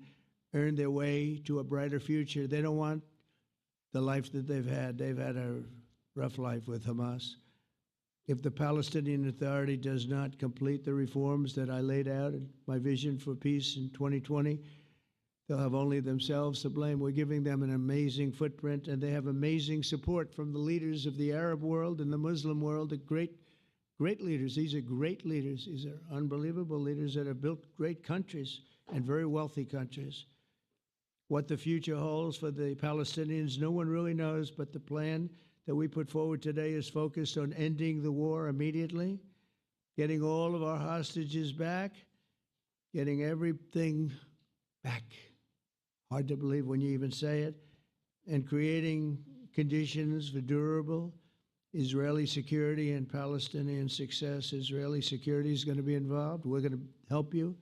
earn their way to a brighter future. They don't want the life that they've had. They've had a rough life with Hamas. If the Palestinian Authority does not complete the reforms that I laid out in my vision for peace in 2020, they'll have only themselves to blame. We're giving them an amazing footprint, and they have amazing support from the leaders of the Arab world and the Muslim world, the great leaders. These are great leaders. These are unbelievable leaders that have built great countries and very wealthy countries. What the future holds for the Palestinians, no one really knows, but the plan that we put forward today is focused on ending the war immediately, getting all of our hostages back, getting everything back. Hard to believe when you even say it, and creating conditions for durable Israeli security and Palestinian success. Israeli security is going to be involved. We're going to help you.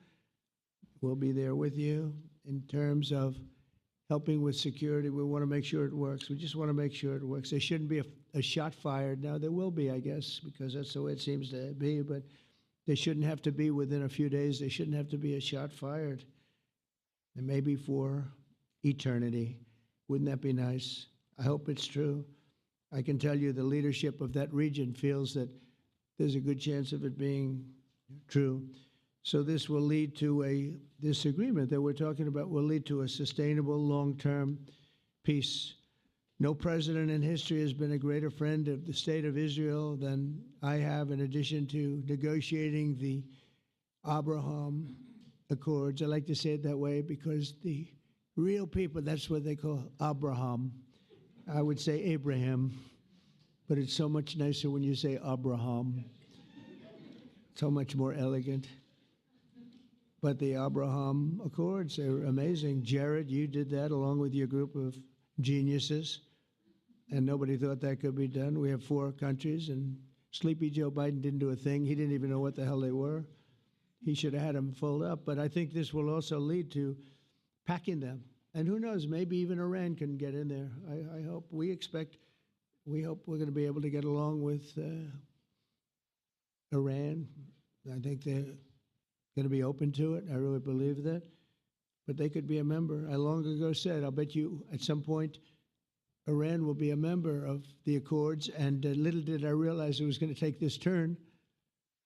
We'll be there with you in terms of helping with security. We want to make sure it works. We just want to make sure it works. There shouldn't be a shot fired. Now, there will be, I guess, because that's the way it seems to be, but there shouldn't have to be within a few days. There shouldn't have to be a shot fired. And maybe for eternity. Wouldn't that be nice? I hope it's true. I can tell you the leadership of that region feels that there's a good chance of it being true. So this will lead to this agreement that we're talking about will lead to a sustainable long-term peace No president in history has been a greater friend of the state of Israel than I have, in addition to negotiating the Abraham Accords. I like to say it that way because the real people, that's what they call Abraham. I would say Abraham, but it's so much nicer when you say Abraham. So much more elegant. But the Abraham Accords are amazing. Jared, you did that along with your group of geniuses, and nobody thought that could be done. We have 4 countries, and Sleepy Joe Biden didn't do a thing. He didn't even know what the hell they were. He should have had them fold up. But I think this will also lead to packing them. And who knows, maybe even Iran can get in there. I hope, we hope we're going to be able to get along with Iran. I think they're going to be open to it. I really believe that. But they could be a member. I long ago said, I'll bet you at some point Iran will be a member of the Accords. And little did I realize it was going to take this turn.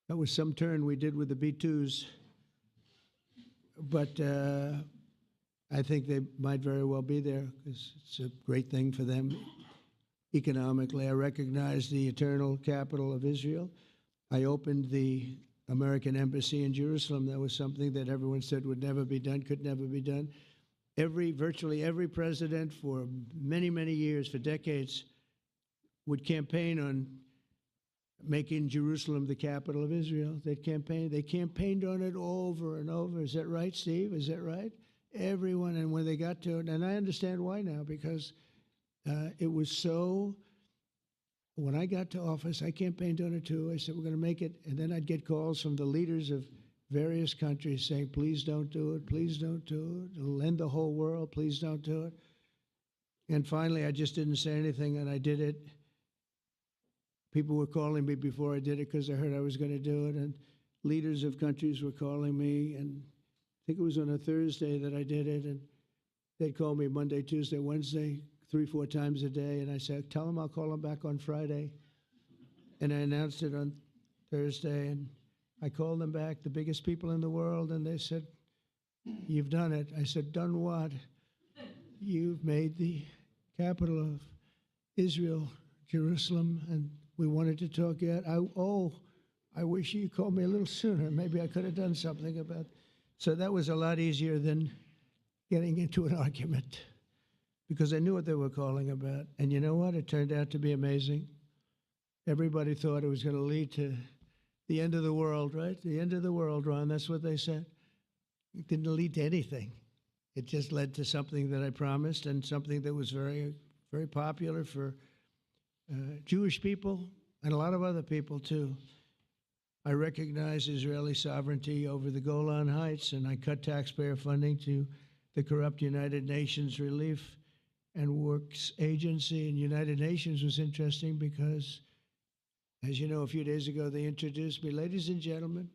That was some turn we did with the B-2s. But I think they might very well be there because it's a great thing for them economically. I recognize the eternal capital of Israel. I opened the American embassy in Jerusalem. That was something that everyone said would never be done, could never be done. Virtually every president for many, many years, for decades, would campaign on making Jerusalem the capital of Israel. They campaigned on it over and over. Is that right, Steve? Is that right? Everyone, and when they got to it, and I understand why now, because it was so. When I got to office, I campaigned on it too. I said, we're going to make it. And then I'd get calls from the leaders of various countries saying, please don't do it. Please don't do it. It'll end the whole world. Please don't do it. And finally, I just didn't say anything, and I did it. People were calling me before I did it because they heard I was going to do it. And leaders of countries were calling me. And I think it was on a Thursday that I did it. And they'd call me Monday, Tuesday, Wednesday, 3-4 times a day, and I said, tell them I'll call them back on Friday. And I announced it on Thursday, and I called them back, the biggest people in the world, and they said, you've done it. I said, done what? You've made the capital of Israel, Jerusalem, and we wanted to talk yet. I wish you called me a little sooner. Maybe I could have done something about it. So that was a lot easier than getting into an argument, because I knew what they were calling about. And you know what? It turned out to be amazing. Everybody thought it was going to lead to the end of the world, right? The end of the world, Ron, that's what they said. It didn't lead to anything. It just led to something that I promised, and something that was very, very popular for Jewish people and a lot of other people, too. I recognize Israeli sovereignty over the Golan Heights, and I cut taxpayer funding to the corrupt United Nations Relief and Works Agency. And United Nations was interesting because, as you know, a few days ago, they introduced me. Ladies and gentlemen,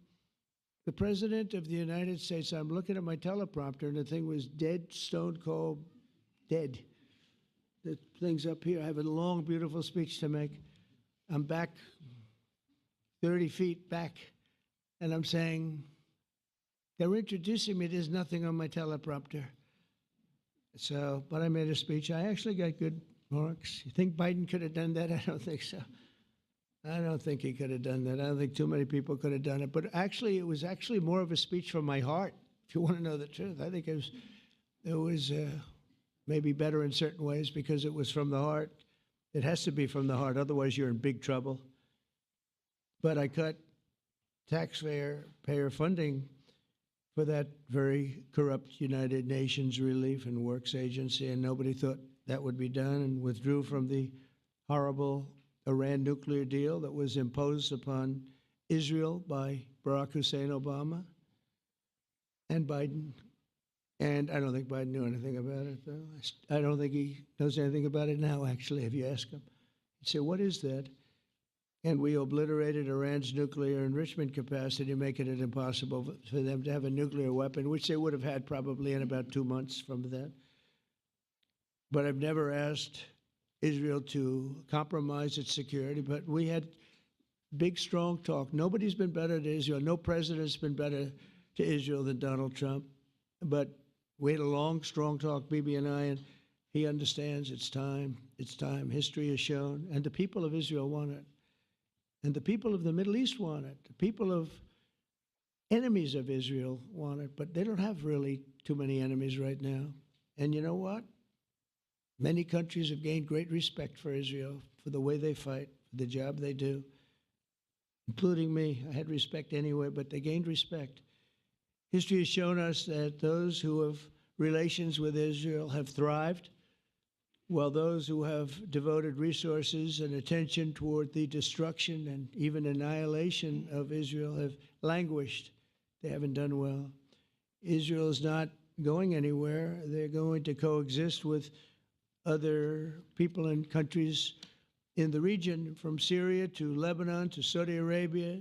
the President of the United States. I'm looking at my teleprompter, and the thing was dead, stone cold, dead. The thing's up here. I have a long, beautiful speech to make. I'm back 30 feet back, and I'm saying, they're introducing me. There's nothing on my teleprompter. So, but I made a speech. I actually got good marks. You think Biden could have done that? I don't think so. I don't think he could have done that. I don't think too many people could have done it. But actually, it was actually more of a speech from my heart, if you want to know the truth. I think it was maybe better in certain ways because it was from the heart. It has to be from the heart. Otherwise, you're in big trouble. But I cut taxpayer funding for that very corrupt United Nations Relief and Works Agency, and nobody thought that would be done, and withdrew from the horrible Iran nuclear deal that was imposed upon Israel by Barack Hussein Obama and Biden. And I don't think Biden knew anything about it, though. I don't think he knows anything about it now, actually, if you ask him. He'd say, what is that? And we obliterated Iran's nuclear enrichment capacity, making it impossible for them to have a nuclear weapon, which they would have had probably in about 2 months from that. But I've never asked Israel to compromise its security, but we had big, strong talk. Nobody's been better to Israel. No president's been better to Israel than Donald Trump. But we had a long, strong talk, Bibi and I, and He understands it's time. It's time. History has shown. And the people of Israel want it. And the people of the Middle East want it. The people of enemies of Israel want it. But they don't have really too many enemies right now. And you know what? Many countries have gained great respect for Israel, for the way they fight, for the job they do, including me. I had respect anyway, but they gained respect. History has shown us that those who have relations with Israel have thrived, while those who have devoted resources and attention toward the destruction and even annihilation of Israel have languished. They haven't done well. Israel is not going anywhere. They're going to coexist with other people and countries in the region, from Syria to Lebanon to Saudi Arabia.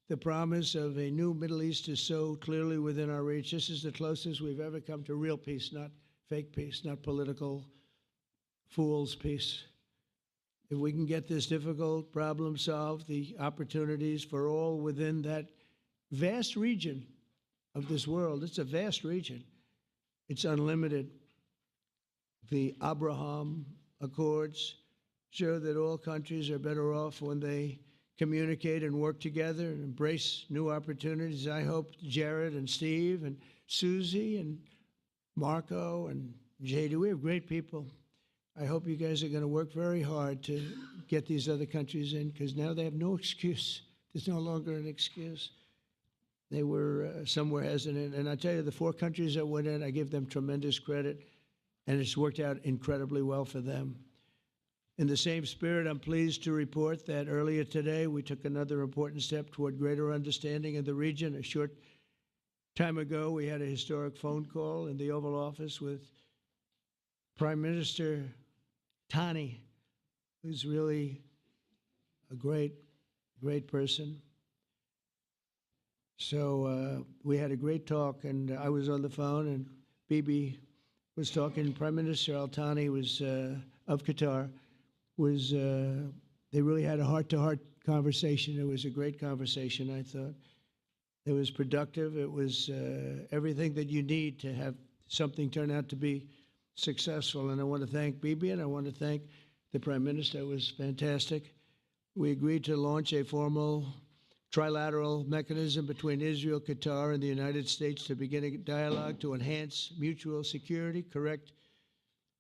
The promise of a new Middle East is so clearly within our reach. This is the closest we've ever come to real peace, not fake peace, not political fool's peace. If we can get this difficult problem solved, the opportunities for all within that vast region of this world, it's a vast region, it's unlimited. The Abraham Accords show that all countries are better off when they communicate and work together and embrace new opportunities. I hope Jared and Steve and Susie and Marco and JD, we have great people. I hope you guys are going to work very hard to get these other countries in, because now they have no excuse. There's no longer an excuse. They were somewhere hesitant. And I tell you, the 4 countries that went in, I give them tremendous credit, and it's worked out incredibly well for them. In the same spirit, I'm pleased to report that earlier today, we took another important step toward greater understanding in the region. A short time ago, we had a historic phone call in the Oval Office with Prime Minister Tani, who's really a great, great person. So we had a great talk, and I was on the phone, and Bibi was talking. Prime Minister Al-Thani was of Qatar. They really had a heart-to-heart conversation. It was a great conversation, I thought. It was productive. It was everything that you need to have something turn out to be successful. And I want to thank Bibi, and I want to thank the Prime Minister. It was fantastic. We agreed to launch a formal trilateral mechanism between Israel, Qatar, and the United States to begin a dialogue to enhance mutual security, correct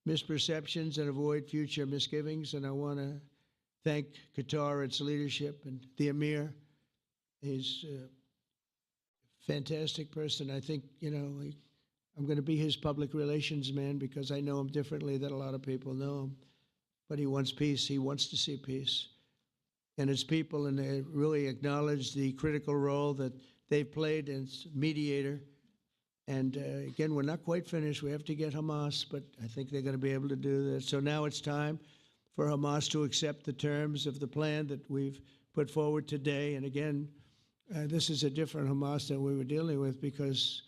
misperceptions, and avoid future misgivings. And I want to thank Qatar, its leadership, and the Emir. He's a fantastic person. I think, I'm going to be his public relations man, because I know him differently than a lot of people know him. But he wants peace. He wants to see peace. And his people, and they really acknowledge the critical role that they've played as mediator. And again, we're not quite finished. We have to get Hamas, but I think they're going to be able to do that. So now it's time for Hamas to accept the terms of the plan that we've put forward today. And again, this is a different Hamas than we were dealing with, because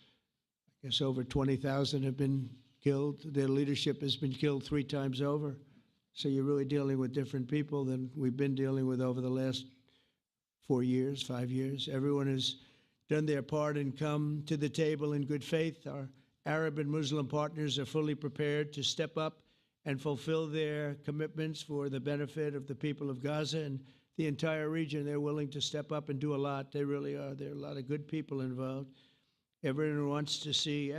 I guess over 20,000 have been killed. Their leadership has been killed 3 times over. So you're really dealing with different people than we've been dealing with over the last 4 years, 5 years. Everyone has done their part and come to the table in good faith. Our Arab and Muslim partners are fully prepared to step up and fulfill their commitments for the benefit of the people of Gaza and the entire region. They're willing to step up and do a lot. They really are. There are a lot of good people involved. Everybody who wants to see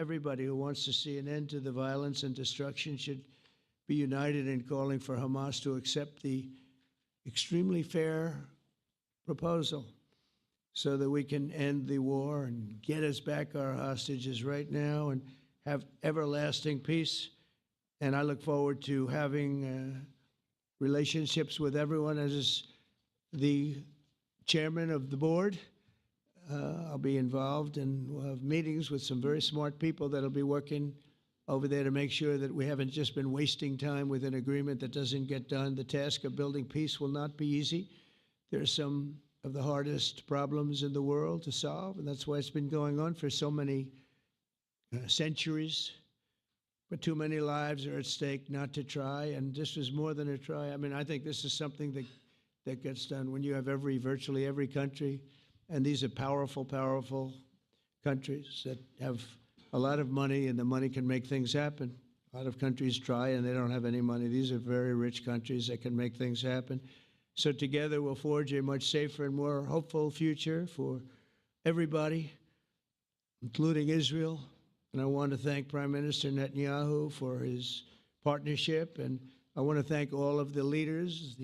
an end to the violence and destruction should be united in calling for Hamas to accept the extremely fair proposal, so that we can end the war and get us back our hostages right now and have everlasting peace. And I look forward to having relationships with everyone. As the chairman of the board, I'll be involved, and we'll have meetings with some very smart people that'll be working over there to make sure that we haven't just been wasting time with an agreement that doesn't get done. The task of building peace will not be easy. There are some of the hardest problems in the world to solve, and that's why it's been going on for so many centuries. But too many lives are at stake not to try, and this is more than a try. I mean, I think this is something that gets done when you have virtually every country, and these are powerful, powerful countries that have a lot of money, and the money can make things happen. A lot of countries try and they don't have any money. These are very rich countries that can make things happen. So together we'll forge a much safer and more hopeful future for everybody, including Israel. And I want to thank Prime Minister Netanyahu for his partnership. And I want to thank all of the leaders,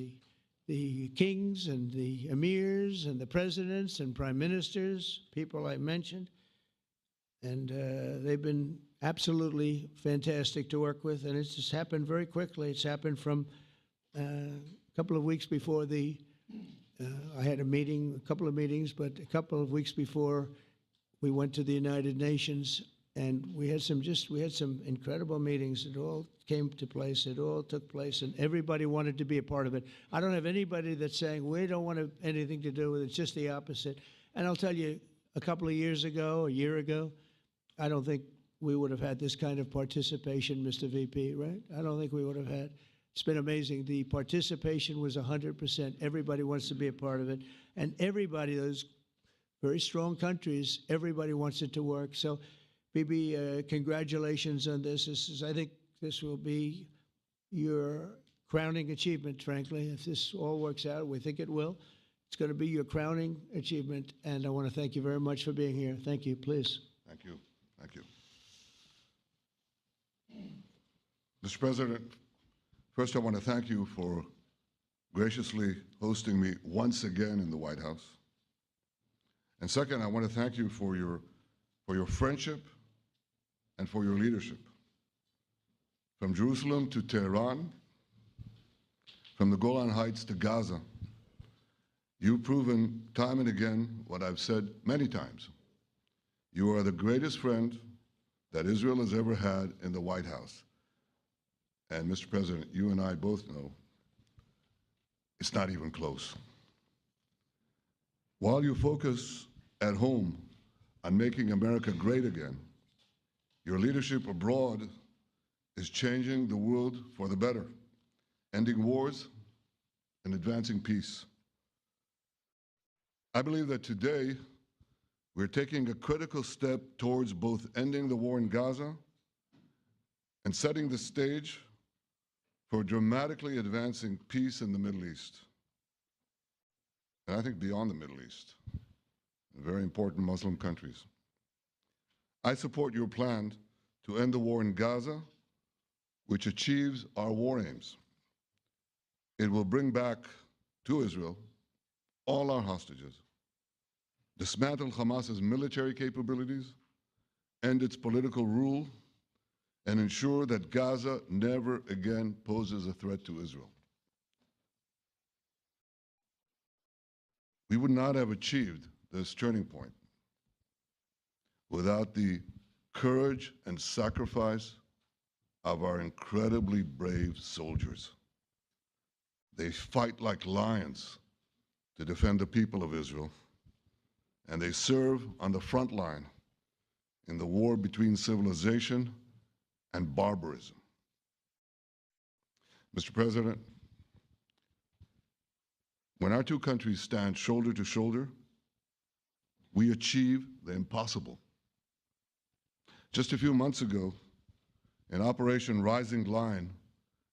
the kings and the emirs and the presidents and prime ministers, people I mentioned. And they've been absolutely fantastic to work with. And it's just happened very quickly. It's happened from a couple of weeks before I had a meeting, a couple of meetings, but a couple of weeks before we went to the United Nations, and we had some incredible meetings. It all came to place. It all took place, and everybody wanted to be a part of it. I don't have anybody that's saying we don't want anything to do with it. It's just the opposite. And I'll tell you, a couple of years ago, a year ago, I don't think we would have had this kind of participation, Mr. VP, right? I don't think we would have had. It's been amazing. The participation was 100%. Everybody wants to be a part of it. And everybody, those very strong countries, everybody wants it to work. So, Bibi, congratulations on this. I think this will be your crowning achievement, frankly. If this all works out, we think it will. It's going to be your crowning achievement. And I want to thank you very much for being here. Thank you. Please. Thank you. Thank you. Mr. President, first I want to thank you for graciously hosting me once again in the White House. And second, I want to thank you for your friendship and for your leadership. From Jerusalem to Tehran, from the Golan Heights to Gaza, you've proven time and again what I've said many times. You are the greatest friend that Israel has ever had in the White House. And Mr. President, you and I both know it's not even close. While you focus at home on making America great again, your leadership abroad is changing the world for the better, ending wars and advancing peace. I believe that today we're taking a critical step towards both ending the war in Gaza and setting the stage for dramatically advancing peace in the Middle East. And I think beyond the Middle East, in very important Muslim countries. I support your plan to end the war in Gaza, which achieves our war aims. It will bring back to Israel all our hostages, dismantle Hamas's military capabilities, end its political rule, and ensure that Gaza never again poses a threat to Israel. We would not have achieved this turning point without the courage and sacrifice of our incredibly brave soldiers. They fight like lions to defend the people of Israel, and they serve on the front line in the war between civilization and barbarism. Mr. President, when our two countries stand shoulder to shoulder, we achieve the impossible. Just a few months ago, in Operation Rising Lion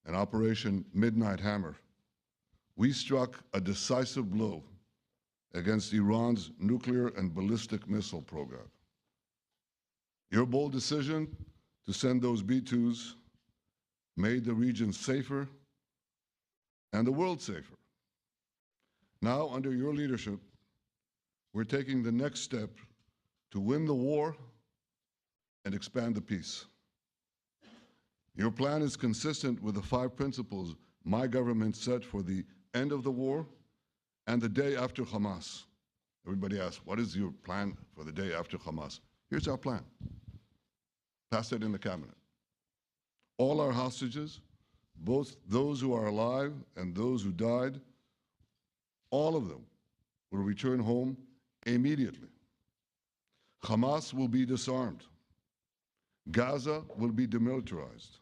and Operation Midnight Hammer, we struck a decisive blow against Iran's nuclear and ballistic missile program. Your bold decision to send those B-2s made the region safer and the world safer. Now, under your leadership, we're taking the next step to win the war and expand the peace. Your plan is consistent with the 5 principles my government set for the end of the war and the day after Hamas. Everybody asks, what is your plan for the day after Hamas? Here's our plan. Passed it in the cabinet. All our hostages, both those who are alive and those who died, all of them will return home immediately. Hamas will be disarmed. Gaza will be demilitarized.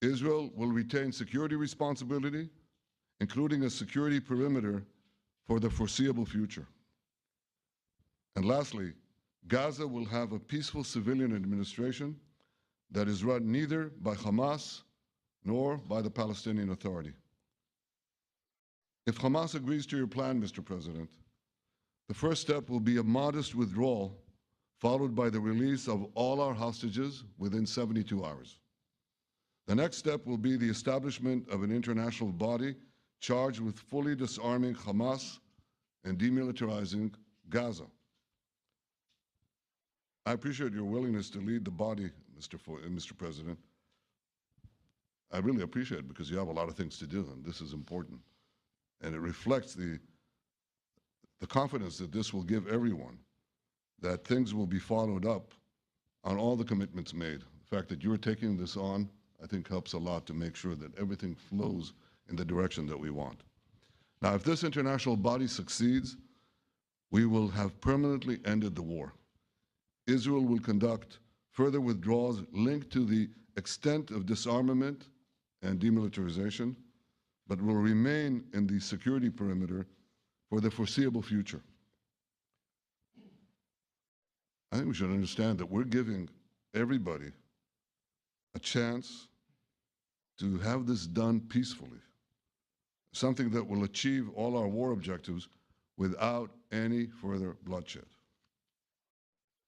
Israel will retain security responsibility, including a security perimeter for the foreseeable future. And lastly, Gaza will have a peaceful civilian administration that is run neither by Hamas nor by the Palestinian Authority. If Hamas agrees to your plan, Mr. President, the first step will be a modest withdrawal, followed by the release of all our hostages within 72 hours. The next step will be the establishment of an international body charged with fully disarming Hamas and demilitarizing Gaza. I appreciate your willingness to lead the body, Mr. President. I really appreciate it because you have a lot of things to do, and this is important. And it reflects the confidence that this will give everyone, that things will be followed up on all the commitments made. The fact that you're taking this on, I think, helps a lot to make sure that everything flows in the direction that we want. Now, if this international body succeeds, we will have permanently ended the war. Israel will conduct further withdrawals linked to the extent of disarmament and demilitarization, but will remain in the security perimeter for the foreseeable future. I think we should understand that we're giving everybody a chance to have this done peacefully, something that will achieve all our war objectives without any further bloodshed.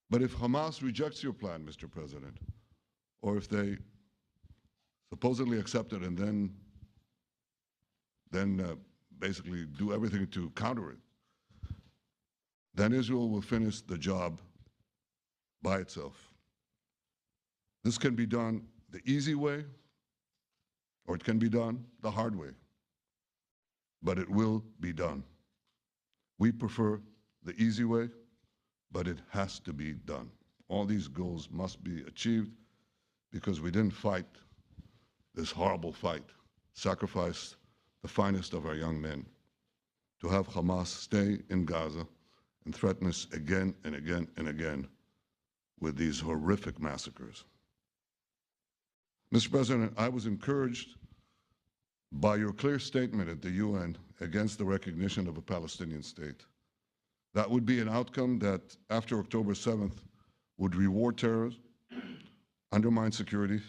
But if Hamas rejects your plan, Mr. President, or if they supposedly accept it and then basically do everything to counter it, then Israel will finish the job by itself. This can be done the easy way, or it can be done the hard way, but it will be done. We prefer the easy way, but it has to be done. All these goals must be achieved because we didn't fight this horrible fight, sacrifice the finest of our young men to have Hamas stay in Gaza and threaten us again and again and again with these horrific massacres. Mr. President, I was encouraged by your clear statement at the UN against the recognition of a Palestinian state. That would be an outcome that, after October 7th, would reward terrorism, undermine security,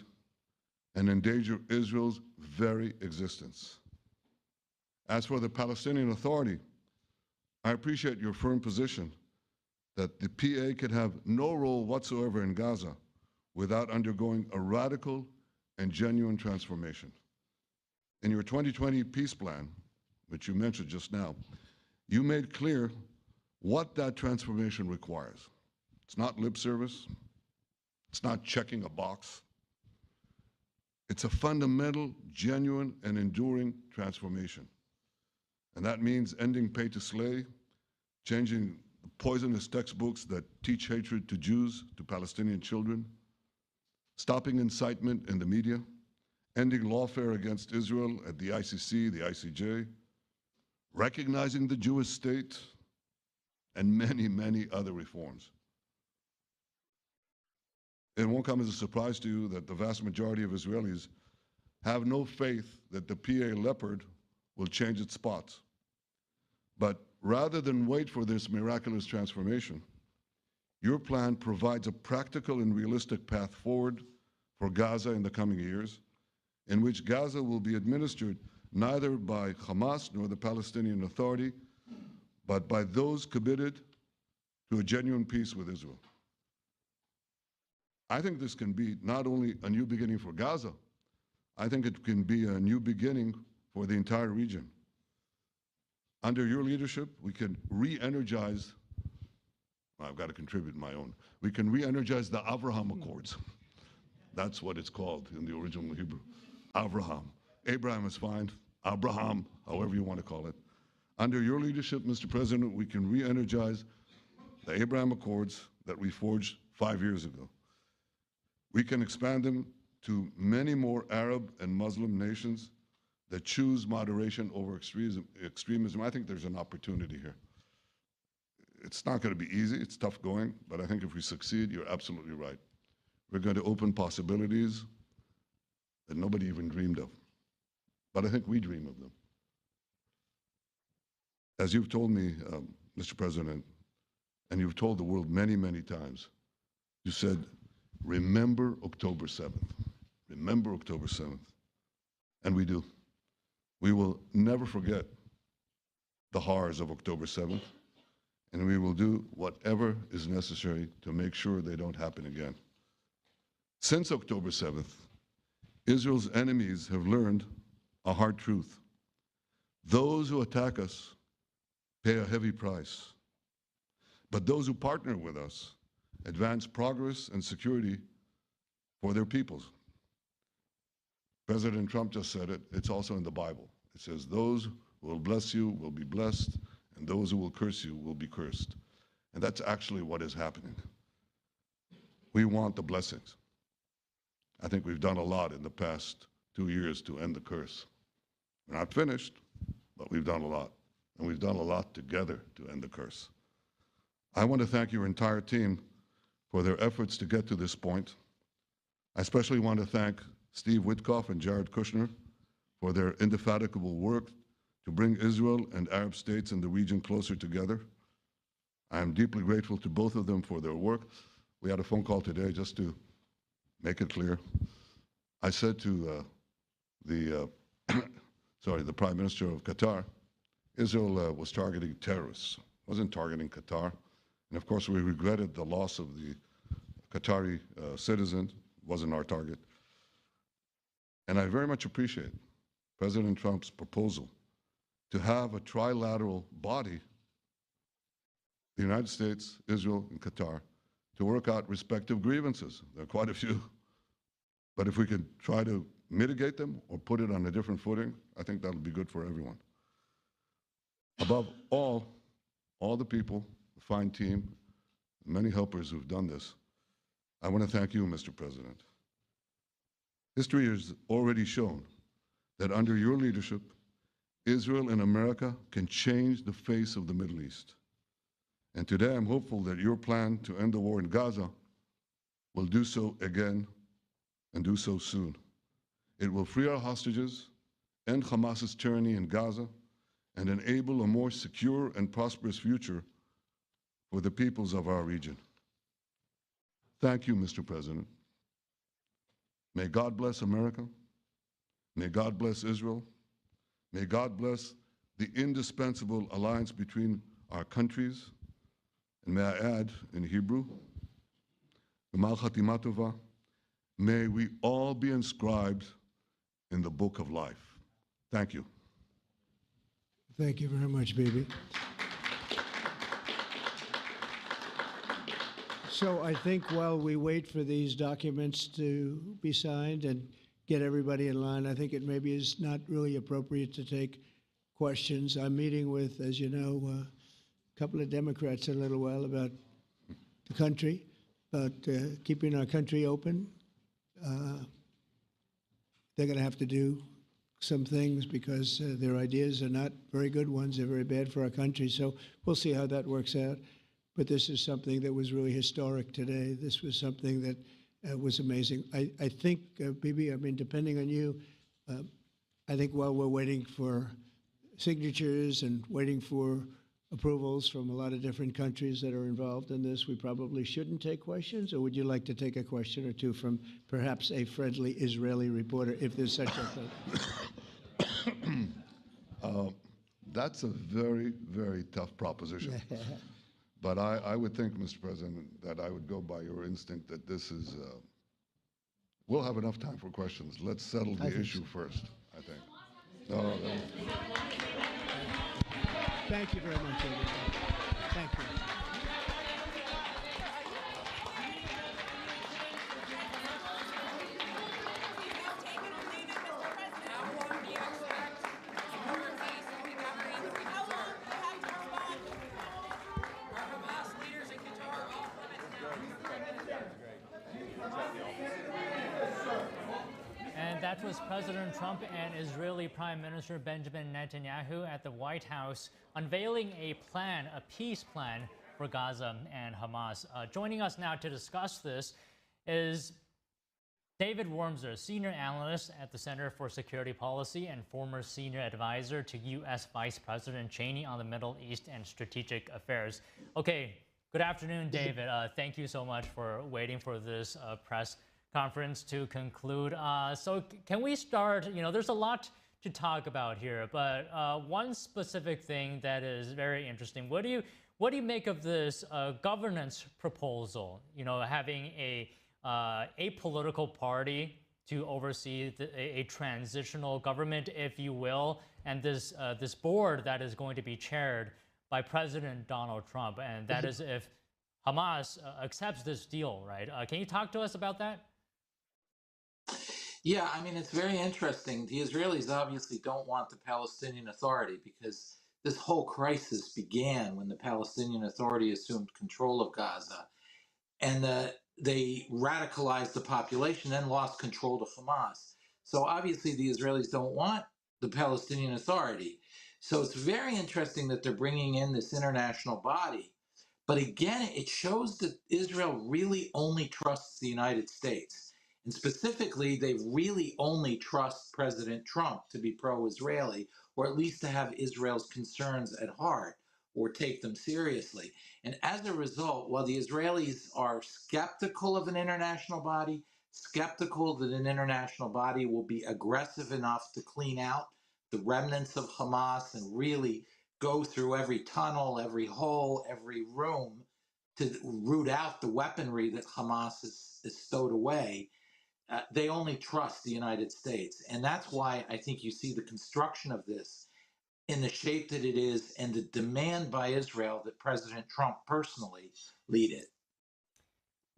and endanger Israel's very existence. As for the Palestinian Authority, I appreciate your firm position that the PA could have no role whatsoever in Gaza without undergoing a radical and genuine transformation. In your 2020 peace plan, which you mentioned just now, you made clear what that transformation requires. It's not lip service. It's not checking a box. It's a fundamental, genuine, and enduring transformation. And that means ending pay to slay, changing the poisonous textbooks that teach hatred to Jews, to Palestinian children, stopping incitement in the media, ending lawfare against Israel at the ICC, the ICJ, recognizing the Jewish state, and many, many other reforms. It won't come as a surprise to you that the vast majority of Israelis have no faith that the PA Leopard will change its spots. But rather than wait for this miraculous transformation, your plan provides a practical and realistic path forward for Gaza in the coming years, in which Gaza will be administered neither by Hamas nor the Palestinian Authority, but by those committed to a genuine peace with Israel. I think this can be not only a new beginning for Gaza, I think it can be a new beginning for the entire region. Under your leadership, we can re-energize, I've got to contribute my own, we can re-energize the Abraham Accords. That's what it's called in the original Hebrew, Abraham. Abraham is fine, Abraham, however you want to call it. Under your leadership, Mr. President, we can re-energize the Abraham Accords that we forged 5 years ago. We can expand them to many more Arab and Muslim nations that choose moderation over extremism. I think there's an opportunity here. It's not going to be easy, it's tough going, but I think if we succeed, you're absolutely right. We're going to open possibilities that nobody even dreamed of. But I think we dream of them. As you've told me, Mr. President, and you've told the world many, many times, you said, remember October 7th. Remember October 7th. And we do. We will never forget the horrors of October 7th, and we will do whatever is necessary to make sure they don't happen again. Since October 7th, Israel's enemies have learned a hard truth. Those who attack us pay a heavy price, but those who partner with us advance progress and security for their peoples. President Trump just said it. It's also in the Bible. It says, those who will bless you will be blessed, and those who will curse you will be cursed. And that's actually what is happening. We want the blessings. I think we've done a lot in the past 2 years to end the curse. We're not finished, but we've done a lot. And we've done a lot together to end the curse. I want to thank your entire team for their efforts to get to this point. I especially want to thank Steve Witkoff and Jared Kushner for their indefatigable work to bring Israel and Arab states in the region closer together. I am deeply grateful to both of them for their work. We had a phone call today just to make it clear. I said to the Prime Minister of Qatar, Israel was targeting terrorists, wasn't targeting Qatar. And of course, we regretted the loss of the Qatari citizen, wasn't our target. And I very much appreciate President Trump's proposal to have a trilateral body, the United States, Israel, and Qatar, to work out respective grievances. There are quite a few. But if we could try to mitigate them or put it on a different footing, I think that'll be good for everyone. Above all the people, the fine team, many helpers who've done this, I want to thank you, Mr. President. History has already shown that under your leadership, Israel and America can change the face of the Middle East. And today I'm hopeful that your plan to end the war in Gaza will do so again and do so soon. It will free our hostages, end Hamas's tyranny in Gaza, and enable a more secure and prosperous future for the peoples of our region. Thank you, Mr. President. May God bless America. May God bless Israel. May God bless the indispensable alliance between our countries. And may I add in Hebrew, G'mal Chatima Tova, may we all be inscribed in the book of life. Thank you. Thank you very much, Bibi. So I think while we wait for these documents to be signed and get everybody in line, I think it maybe is not really appropriate to take questions. I'm meeting with, as you know, a couple of Democrats in a little while about the country, about keeping our country open. They're going to have to do some things because their ideas are not very good ones. They're very bad for our country. So we'll see how that works out. But this is something that was really historic today. This was something that was amazing. I think, Bibi, I mean, depending on you, I think while we're waiting for signatures and waiting for approvals from a lot of different countries that are involved in this, we probably shouldn't take questions? Or would you like to take a question or two from perhaps a friendly Israeli reporter, if there's such a thing? That's a very, very tough proposition. But I would think, Mr. President, that I would go by your instinct that this is, we'll have enough time for questions. Let's settle the issue first, I think. No, Thank you very much, everybody. Thank you. And that was President Trump and Israeli Prime Minister Benjamin Netanyahu at the White House unveiling a plan, a peace plan for Gaza and Hamas. Joining us now to discuss this is David Wormser, senior analyst at the Center for Security Policy and former senior advisor to U.S. Vice President Cheney on the Middle East and strategic affairs. Okay, Good afternoon, David. Thank you so much for waiting for this press conference to conclude. So can we start, there's a lot to talk about here, but one specific thing that is very interesting. What do you make of this governance proposal? Having a apolitical party to oversee a transitional government, if you will, and this board that is going to be chaired by President Donald Trump, and that is if Hamas accepts this deal, right? Can you talk to us about that? Yeah, I mean, it's very interesting. The Israelis obviously don't want the Palestinian Authority because this whole crisis began when the Palestinian Authority assumed control of Gaza, and they radicalized the population, then lost control to Hamas. So obviously the Israelis don't want the Palestinian Authority. So it's very interesting that they're bringing in this international body. But again, it shows that Israel really only trusts the United States. And specifically, they really only trust President Trump to be pro-Israeli, or at least to have Israel's concerns at heart, or take them seriously. And as a result, while the Israelis are skeptical of an international body, skeptical that an international body will be aggressive enough to clean out the remnants of Hamas and really go through every tunnel, every hole, every room to root out the weaponry that Hamas has stowed away, they only trust the United States. And that's why I think you see the construction of this in the shape that it is and the demand by Israel that President Trump personally lead it.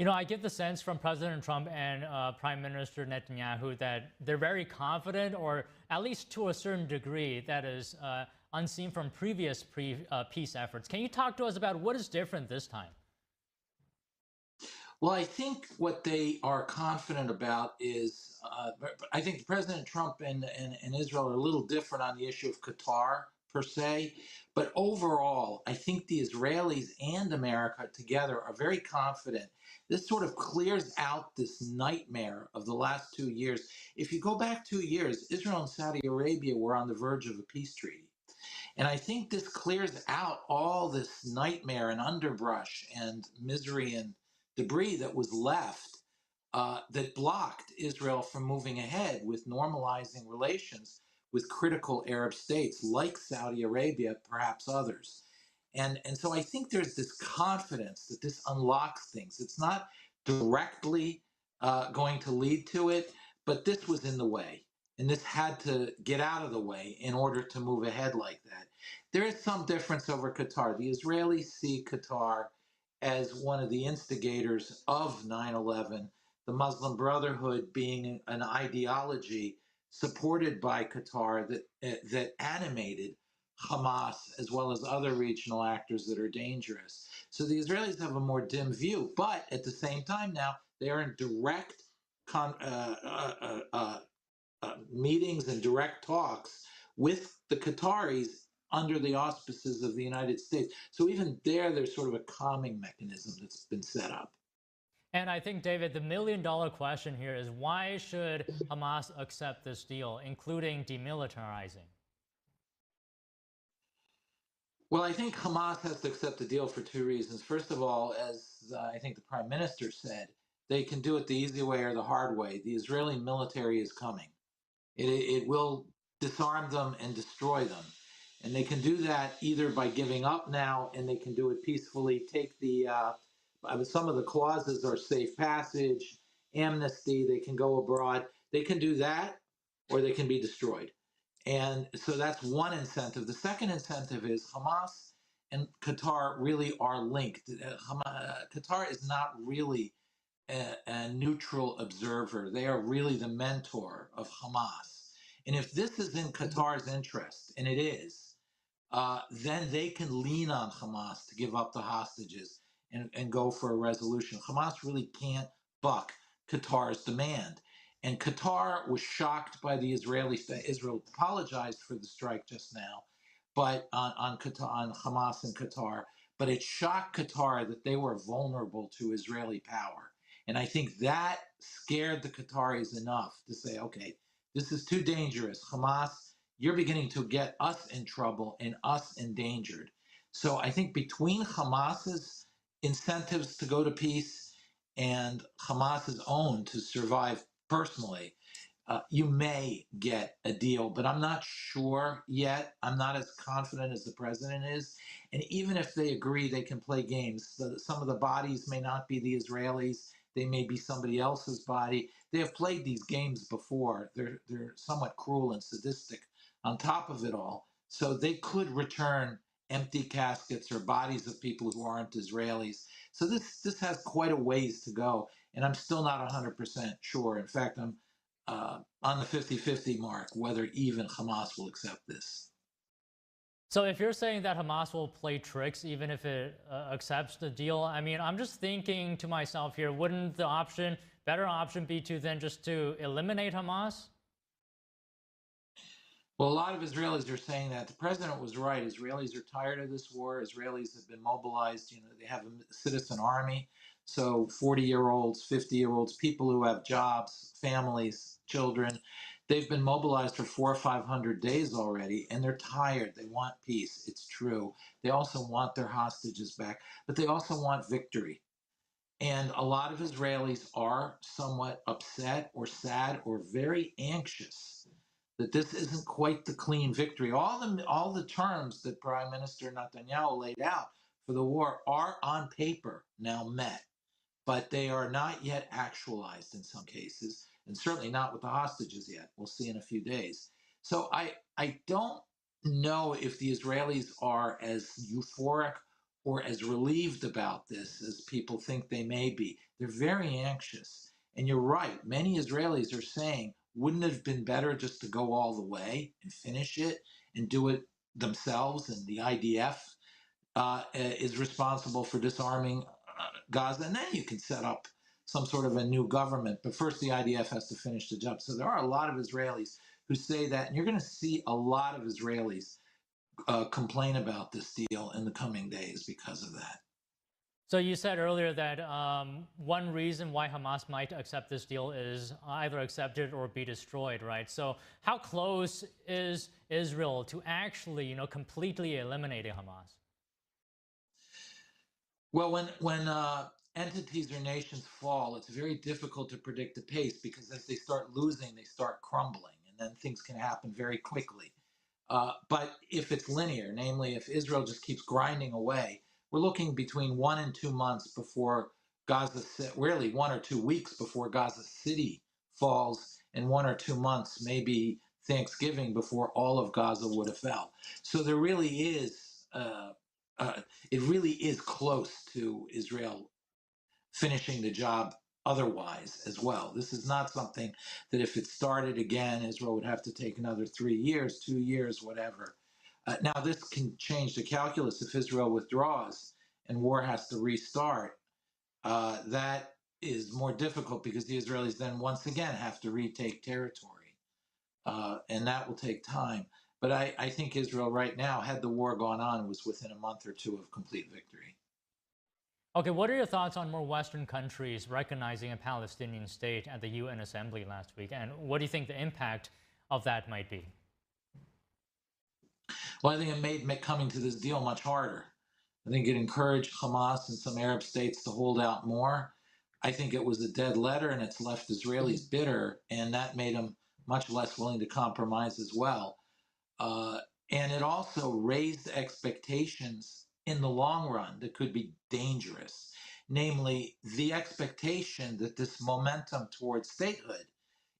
I get the sense from President Trump and Prime Minister Netanyahu that they're very confident, or at least to a certain degree, that is unseen from previous peace efforts. Can you talk to us about what is different this time? Well, I think what they are confident about is, I think President Trump and Israel are a little different on the issue of Qatar per se. But overall, I think the Israelis and America together are very confident. This sort of clears out this nightmare of the last 2 years. If you go back 2 years, Israel and Saudi Arabia were on the verge of a peace treaty. And I think this clears out all this nightmare and underbrush and misery and debris that was left that blocked Israel from moving ahead with normalizing relations with critical Arab states like Saudi Arabia, perhaps others. And so I think there's this confidence that this unlocks things. It's not directly going to lead to it, but this was in the way. And this had to get out of the way in order to move ahead like that. There is some difference over Qatar. The Israelis see Qatar as one of the instigators of 9/11, the Muslim Brotherhood being an ideology supported by Qatar that animated Hamas as well as other regional actors that are dangerous. So the Israelis have a more dim view, but at the same time now they are in direct meetings and direct talks with the Qataris under the auspices of the United States. So even there's sort of a calming mechanism that's been set up. And I think, David, the million-dollar question here is why should Hamas accept this deal, including demilitarizing? Well, I think Hamas has to accept the deal for 2 reasons. First of all, as I think the Prime Minister said, they can do it the easy way or the hard way. The Israeli military is coming. It will disarm them and destroy them. And they can do that either by giving up now, and they can do it peacefully, take the some of the clauses are safe passage, amnesty, they can go abroad. They can do that, or they can be destroyed. And so that's one incentive. The second incentive is Hamas and Qatar really are linked. Qatar is not really a neutral observer. They are really the mentor of Hamas. And if this is in Qatar's interest, and it is, then they can lean on Hamas to give up the hostages and go for a resolution. Hamas really can't buck Qatar's demand. And Qatar was shocked by the Israeli state. Israel apologized for the strike just now, but on Hamas and Qatar. But it shocked Qatar that they were vulnerable to Israeli power. And I think that scared the Qataris enough to say, okay, this is too dangerous. Hamas, you're beginning to get us in trouble and us endangered. So I think between Hamas's incentives to go to peace and Hamas's own to survive personally, you may get a deal, but I'm not sure yet. I'm not as confident as the president is. And even if they agree, they can play games. Some of the bodies may not be the Israelis. They may be somebody else's body. They have played these games before. They're somewhat cruel and sadistic on top of it all. So they could return empty caskets or bodies of people who aren't Israelis. So this has quite a ways to go. And I'm still not 100% sure. In fact, I'm on the 50-50 mark, whether even Hamas will accept this. So if you're saying that Hamas will play tricks even if it accepts the deal, I mean, I'm just thinking to myself here, wouldn't the better option be to then just to eliminate Hamas? Well, a lot of Israelis are saying that. The president was right. Israelis are tired of this war. Israelis have been mobilized. You know, they have a citizen army. So 40-year-olds, 50-year-olds, people who have jobs, families, children, they've been mobilized for 400 or 500 days already, and they're tired. They want peace. It's true. They also want their hostages back, but they also want victory. And a lot of Israelis are somewhat upset or sad or very anxious that this isn't quite the clean victory. All the terms that Prime Minister Netanyahu laid out for the war are on paper now met, but they are not yet actualized in some cases, and certainly not with the hostages yet. We'll see in a few days. So I don't know if the Israelis are as euphoric or as relieved about this as people think they may be. They're very anxious. And you're right, many Israelis are saying, wouldn't it have been better just to go all the way and finish it and do it themselves? And the IDF is responsible for disarming Gaza, and then you can set up some sort of a new government. But first, the IDF has to finish the job. So there are a lot of Israelis who say that, and you're going to see a lot of Israelis complain about this deal in the coming days because of that. So you said earlier that one reason why Hamas might accept this deal is either accept it or be destroyed, right? So how close is Israel to actually, completely eliminating Hamas? Well, when entities or nations fall, it's very difficult to predict the pace because as they start losing, they start crumbling, and then things can happen very quickly. But if it's linear, namely if Israel just keeps grinding away, we're looking between 1 and 2 months before Gaza, really 1 or 2 weeks before Gaza City falls, and 1 or 2 months, maybe Thanksgiving, before all of Gaza would have fell. So there really is, it really is close to Israel finishing the job otherwise as well. This is not something that if it started again, Israel would have to take another 3 years, 2 years, whatever. Now, this can change the calculus if Israel withdraws and war has to restart. That is more difficult because the Israelis then once again have to retake territory, and that will take time. But I think Israel right now, had the war gone on, was within a month or two of complete victory. Okay, what are your thoughts on more Western countries recognizing a Palestinian state at the UN Assembly last week? And what do you think the impact of that might be? Well, I think it made coming to this deal much harder. I think it encouraged Hamas and some Arab states to hold out more. I think it was a dead letter, and it's left Israelis bitter, and that made them much less willing to compromise as well. And it also raised expectations in the long run that could be dangerous, namely the expectation that this momentum towards statehood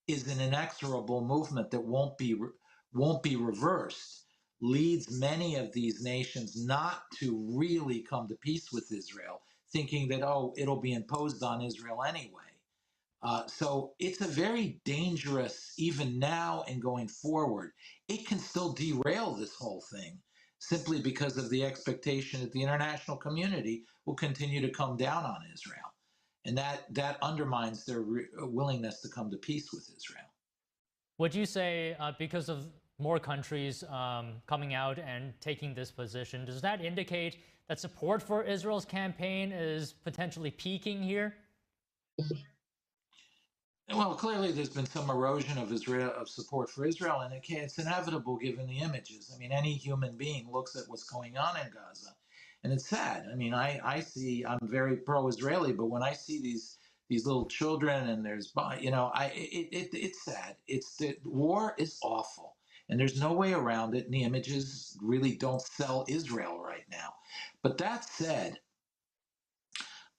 is an inexorable movement that won't be reversed, leads many of these nations not to really come to peace with Israel, thinking that, oh, it'll be imposed on Israel anyway. So it's a very dangerous, even now and going forward. It can still derail this whole thing simply because of the expectation that the international community will continue to come down on Israel. And that undermines their willingness to come to peace with Israel. Would you say because of more countries coming out and taking this position, does that indicate that support for Israel's campaign is potentially peaking here? Well, clearly there's been some erosion of support for Israel, and it's inevitable given the images. I mean, any human being looks at what's going on in Gaza And it's sad. I mean, I'm very pro-Israeli, but when I see these little children and there's, it's sad. The war is awful, and there's no way around it. And the images really don't sell Israel right now. But that said,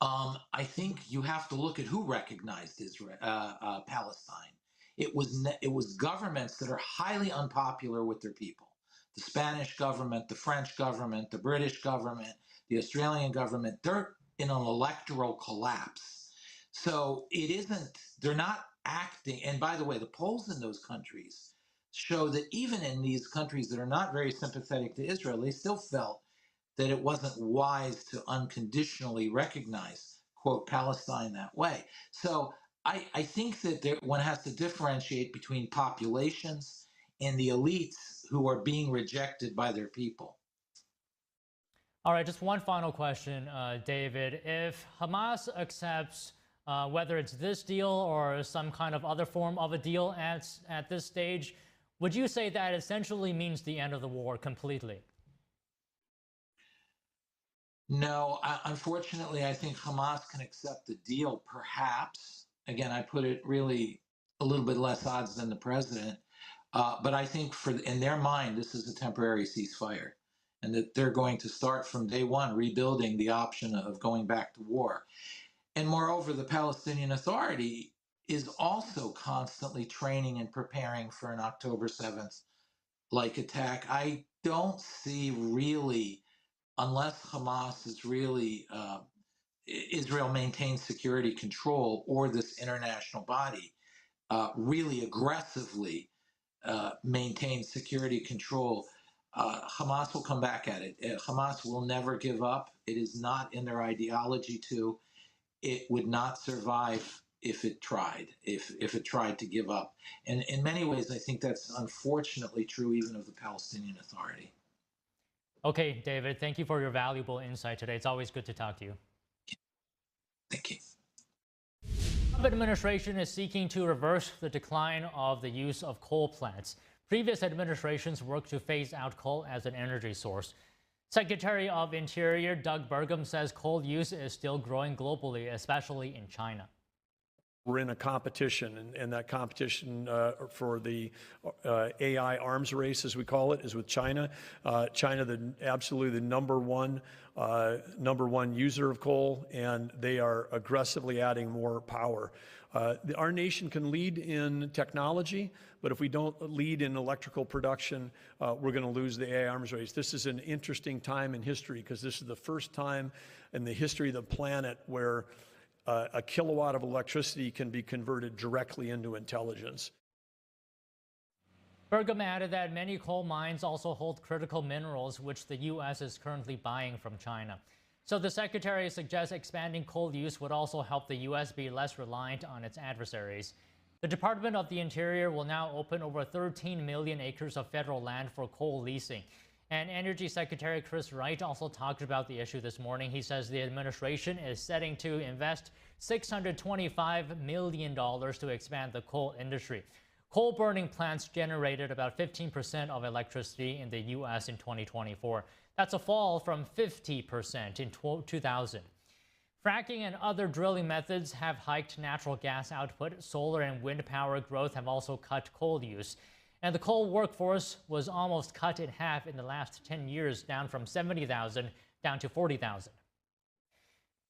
I think you have to look at who recognized Israel, Palestine. It was governments that are highly unpopular with their people. The Spanish government, the French government, the British government, the Australian government, they're in an electoral collapse. So they're not acting. And by the way, the polls in those countries show that even in these countries that are not very sympathetic to Israel, they still felt that it wasn't wise to unconditionally recognize, quote, Palestine that way. So I think that one has to differentiate between populations and the elites who are being rejected by their people. All right, just one final question, David. If Hamas accepts whether it's this deal or some kind of other form of a deal at this stage, would you say that essentially means the end of the war completely? No, unfortunately, I think Hamas can accept the deal, perhaps. Again, I put it really a little bit less odds than the president. But I think in their mind, this is a temporary ceasefire, and that they're going to start from day one rebuilding the option of going back to war. And moreover, the Palestinian Authority is also constantly training and preparing for an October 7th-like attack. I don't see really, unless Hamas is really, Israel maintains security control, or this international body really aggressively maintain security control, Hamas will come back at it. Hamas will never give up. It is not in their ideology to. It would not survive if it tried, if it tried to give up. And in many ways, I think that's unfortunately true even of the Palestinian Authority. Okay, David, thank you for your valuable insight today. It's always good to talk to you. Thank you. The Trump administration is seeking to reverse the decline of the use of coal plants. Previous administrations worked to phase out coal as an energy source. Secretary of Interior Doug Burgum says coal use is still growing globally, especially in China. We're in a competition, and that competition for the AI arms race, as we call it, is with China. China, absolutely the number one user of coal, and they are aggressively adding more power. Our nation can lead in technology, but if we don't lead in electrical production, we're going to lose the AI arms race. This is an interesting time in history, because this is the first time in the history of the planet where a kilowatt of electricity can be converted directly into intelligence. Burgum added that many coal mines also hold critical minerals, which the U.S. is currently buying from China. So the secretary suggests expanding coal use would also help the U.S. be less reliant on its adversaries. The Department of the Interior will now open over 13 million acres of federal land for coal leasing. And Energy Secretary Chris Wright also talked about the issue this morning. He says the administration is setting to invest $625 million to expand the coal industry. Coal burning plants generated about 15% of electricity in the U.S. in 2024. That's a fall from 50% in 2000. Fracking and other drilling methods have hiked natural gas output. Solar and wind power growth have also cut coal use. And the coal workforce was almost cut in half in the last 10 years, down from 70,000 down to 40,000.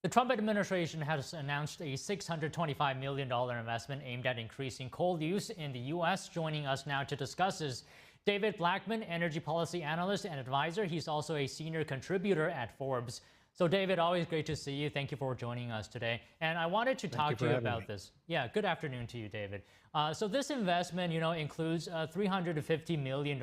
The Trump administration has announced a $625 million investment aimed at increasing coal use in the U.S. Joining us now to discuss is David Blackman, energy policy analyst and advisor. He's also a senior contributor at Forbes. So David, always great to see you. Thank you for joining us today. And I wanted to talk to you about this. Yeah, good afternoon to you, David. So this investment, includes $350 million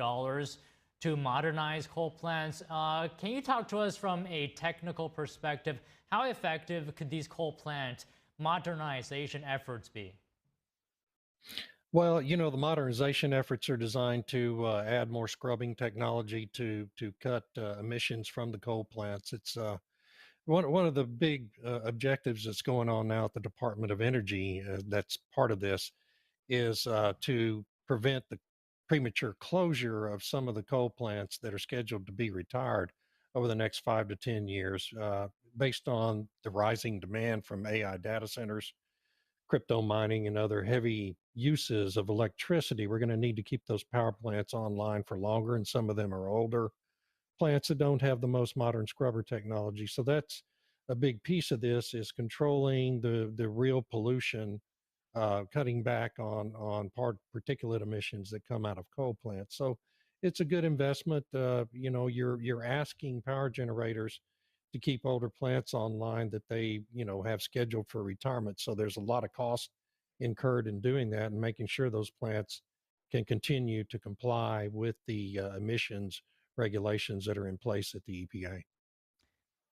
to modernize coal plants. Can you talk to us from a technical perspective? How effective could these coal plant modernization efforts be? Well, the modernization efforts are designed to add more scrubbing technology to cut emissions from the coal plants. It's one of the big objectives that's going on now at the Department of Energy that's part of this is to prevent the premature closure of some of the coal plants that are scheduled to be retired over the next 5 to 10 years, based on the rising demand from AI data centers, crypto mining, and other heavy uses of electricity. We're going to need to keep those power plants online for longer, and some of them are older plants that don't have the most modern scrubber technology. So that's a big piece of this, is controlling the real pollution, cutting back on particulate emissions that come out of coal plants. So it's a good investment. You're asking power generators to keep older plants online that they have scheduled for retirement. So there's a lot of cost incurred in doing that and making sure those plants can continue to comply with the emissions regulations that are in place at the EPA.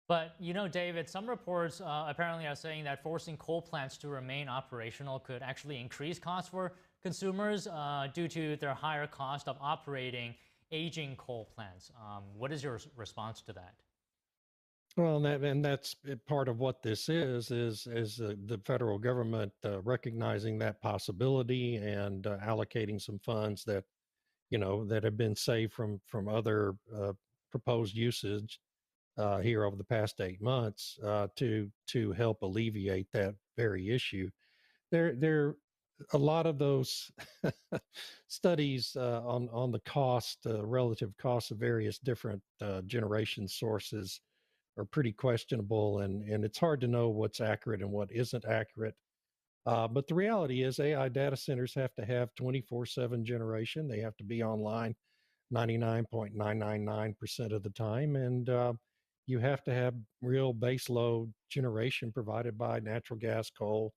But, David, some reports apparently are saying that forcing coal plants to remain operational could actually increase costs for consumers due to their higher cost of operating aging coal plants. What is your response to that? Well, and that's part of what this is the federal government recognizing that possibility and allocating some funds that, that have been saved from other proposed usage here over the past 8 months to help alleviate that very issue. There a lot of those studies on the cost, relative costs of various different generation sources are pretty questionable, and it's hard to know what's accurate and what isn't accurate. But the reality is AI data centers have to have 24/7 generation. They have to be online 99.999% of the time. And you have to have real base load generation provided by natural gas, coal,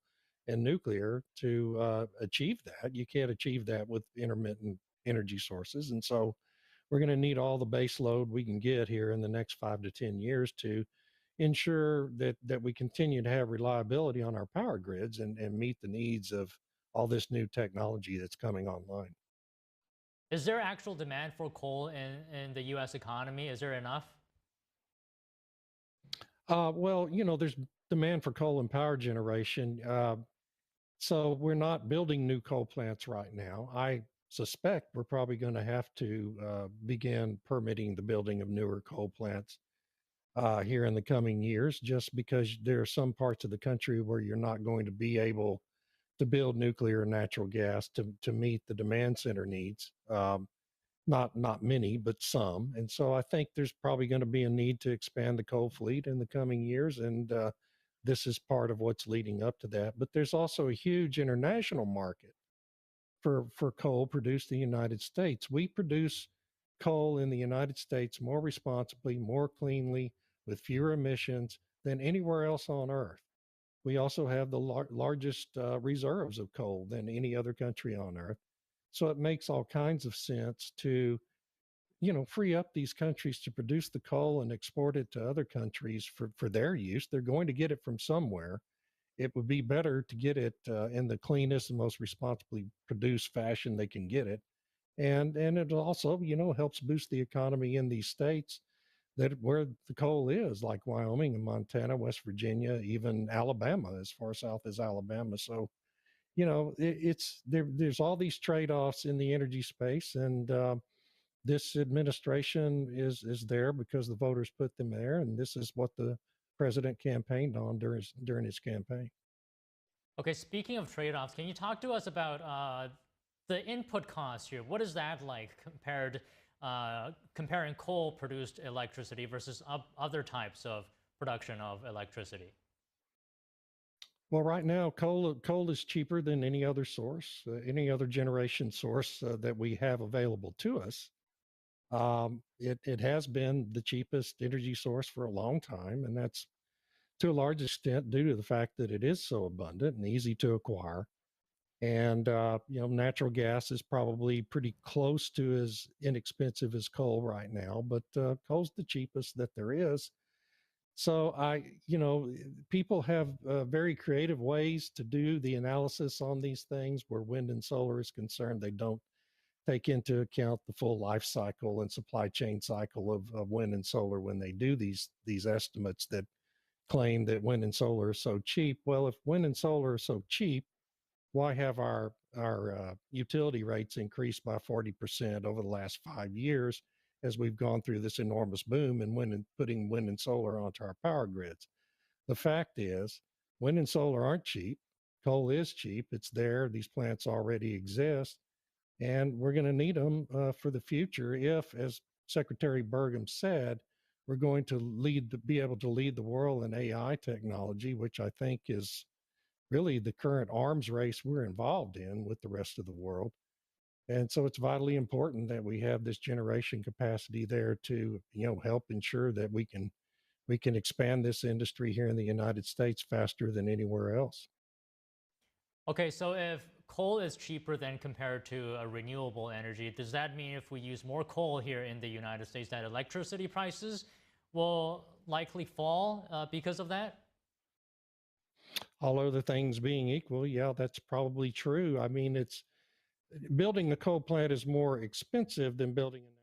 and nuclear to achieve that. You can't achieve that with intermittent energy sources. And so we're going to need all the base load we can get here in the next 5 to 10 years to ensure that we continue to have reliability on our power grids and meet the needs of all this new technology that's coming online. Is there actual demand for coal in the U.S. economy? Is there enough? Well, there's demand for coal and power generation. So we're not building new coal plants right now. I suspect we're probably going to have to begin permitting the building of newer coal plants here in the coming years, just because there are some parts of the country where you're not going to be able to build nuclear and natural gas to meet the demand center needs. Not many, but some. And so I think there's probably going to be a need to expand the coal fleet in the coming years. And this is part of what's leading up to that. But there's also a huge international market for coal produced in the United States. We produce coal in the United States more responsibly, more cleanly, with fewer emissions than anywhere else on Earth. We also have the largest reserves of coal than any other country on Earth. So it makes all kinds of sense to, free up these countries to produce the coal and export it to other countries for their use. They're going to get it from somewhere. It would be better to get it in the cleanest and most responsibly produced fashion they can get it. And it also, helps boost the economy in these states where the coal is, like Wyoming and Montana, West Virginia, even Alabama, as far south as Alabama. So, there's all these trade-offs in the energy space, and this administration is there because the voters put them there, and this is what the president campaigned on during his campaign. Okay, speaking of trade-offs, can you talk to us about the input costs here? What is that like comparing coal-produced electricity versus other types of production of electricity? Well, right now, coal is cheaper than any other source, any other generation source that we have available to us. It has been the cheapest energy source for a long time, and that's to a large extent due to the fact that it is so abundant and easy to acquire. And, natural gas is probably pretty close to as inexpensive as coal right now, but coal's the cheapest that there is. So people have very creative ways to do the analysis on these things. Where wind and solar is concerned, they don't take into account the full life cycle and supply chain cycle of wind and solar when they do these estimates that claim that wind and solar are so cheap. Well, if wind and solar are so cheap, why have our utility rates increased by 40% over the last 5 years as we've gone through this enormous boom in wind and putting wind and solar onto our power grids. The fact is, wind and solar aren't cheap. Coal is cheap. It's there. These plants already exist. And we're going to need them for the future if, as Secretary Burgum said, we're going to be able to lead the world in AI technology, which I think is really the current arms race we're involved in with the rest of the world. And so it's vitally important that we have this generation capacity there to, help ensure that we can expand this industry here in the United States faster than anywhere else. Okay, so if coal is cheaper than compared to a renewable energy, does that mean if we use more coal here in the United States that electricity prices will likely fall because of that? All other things being equal, yeah, that's probably true. I mean, building a coal plant is more expensive than building a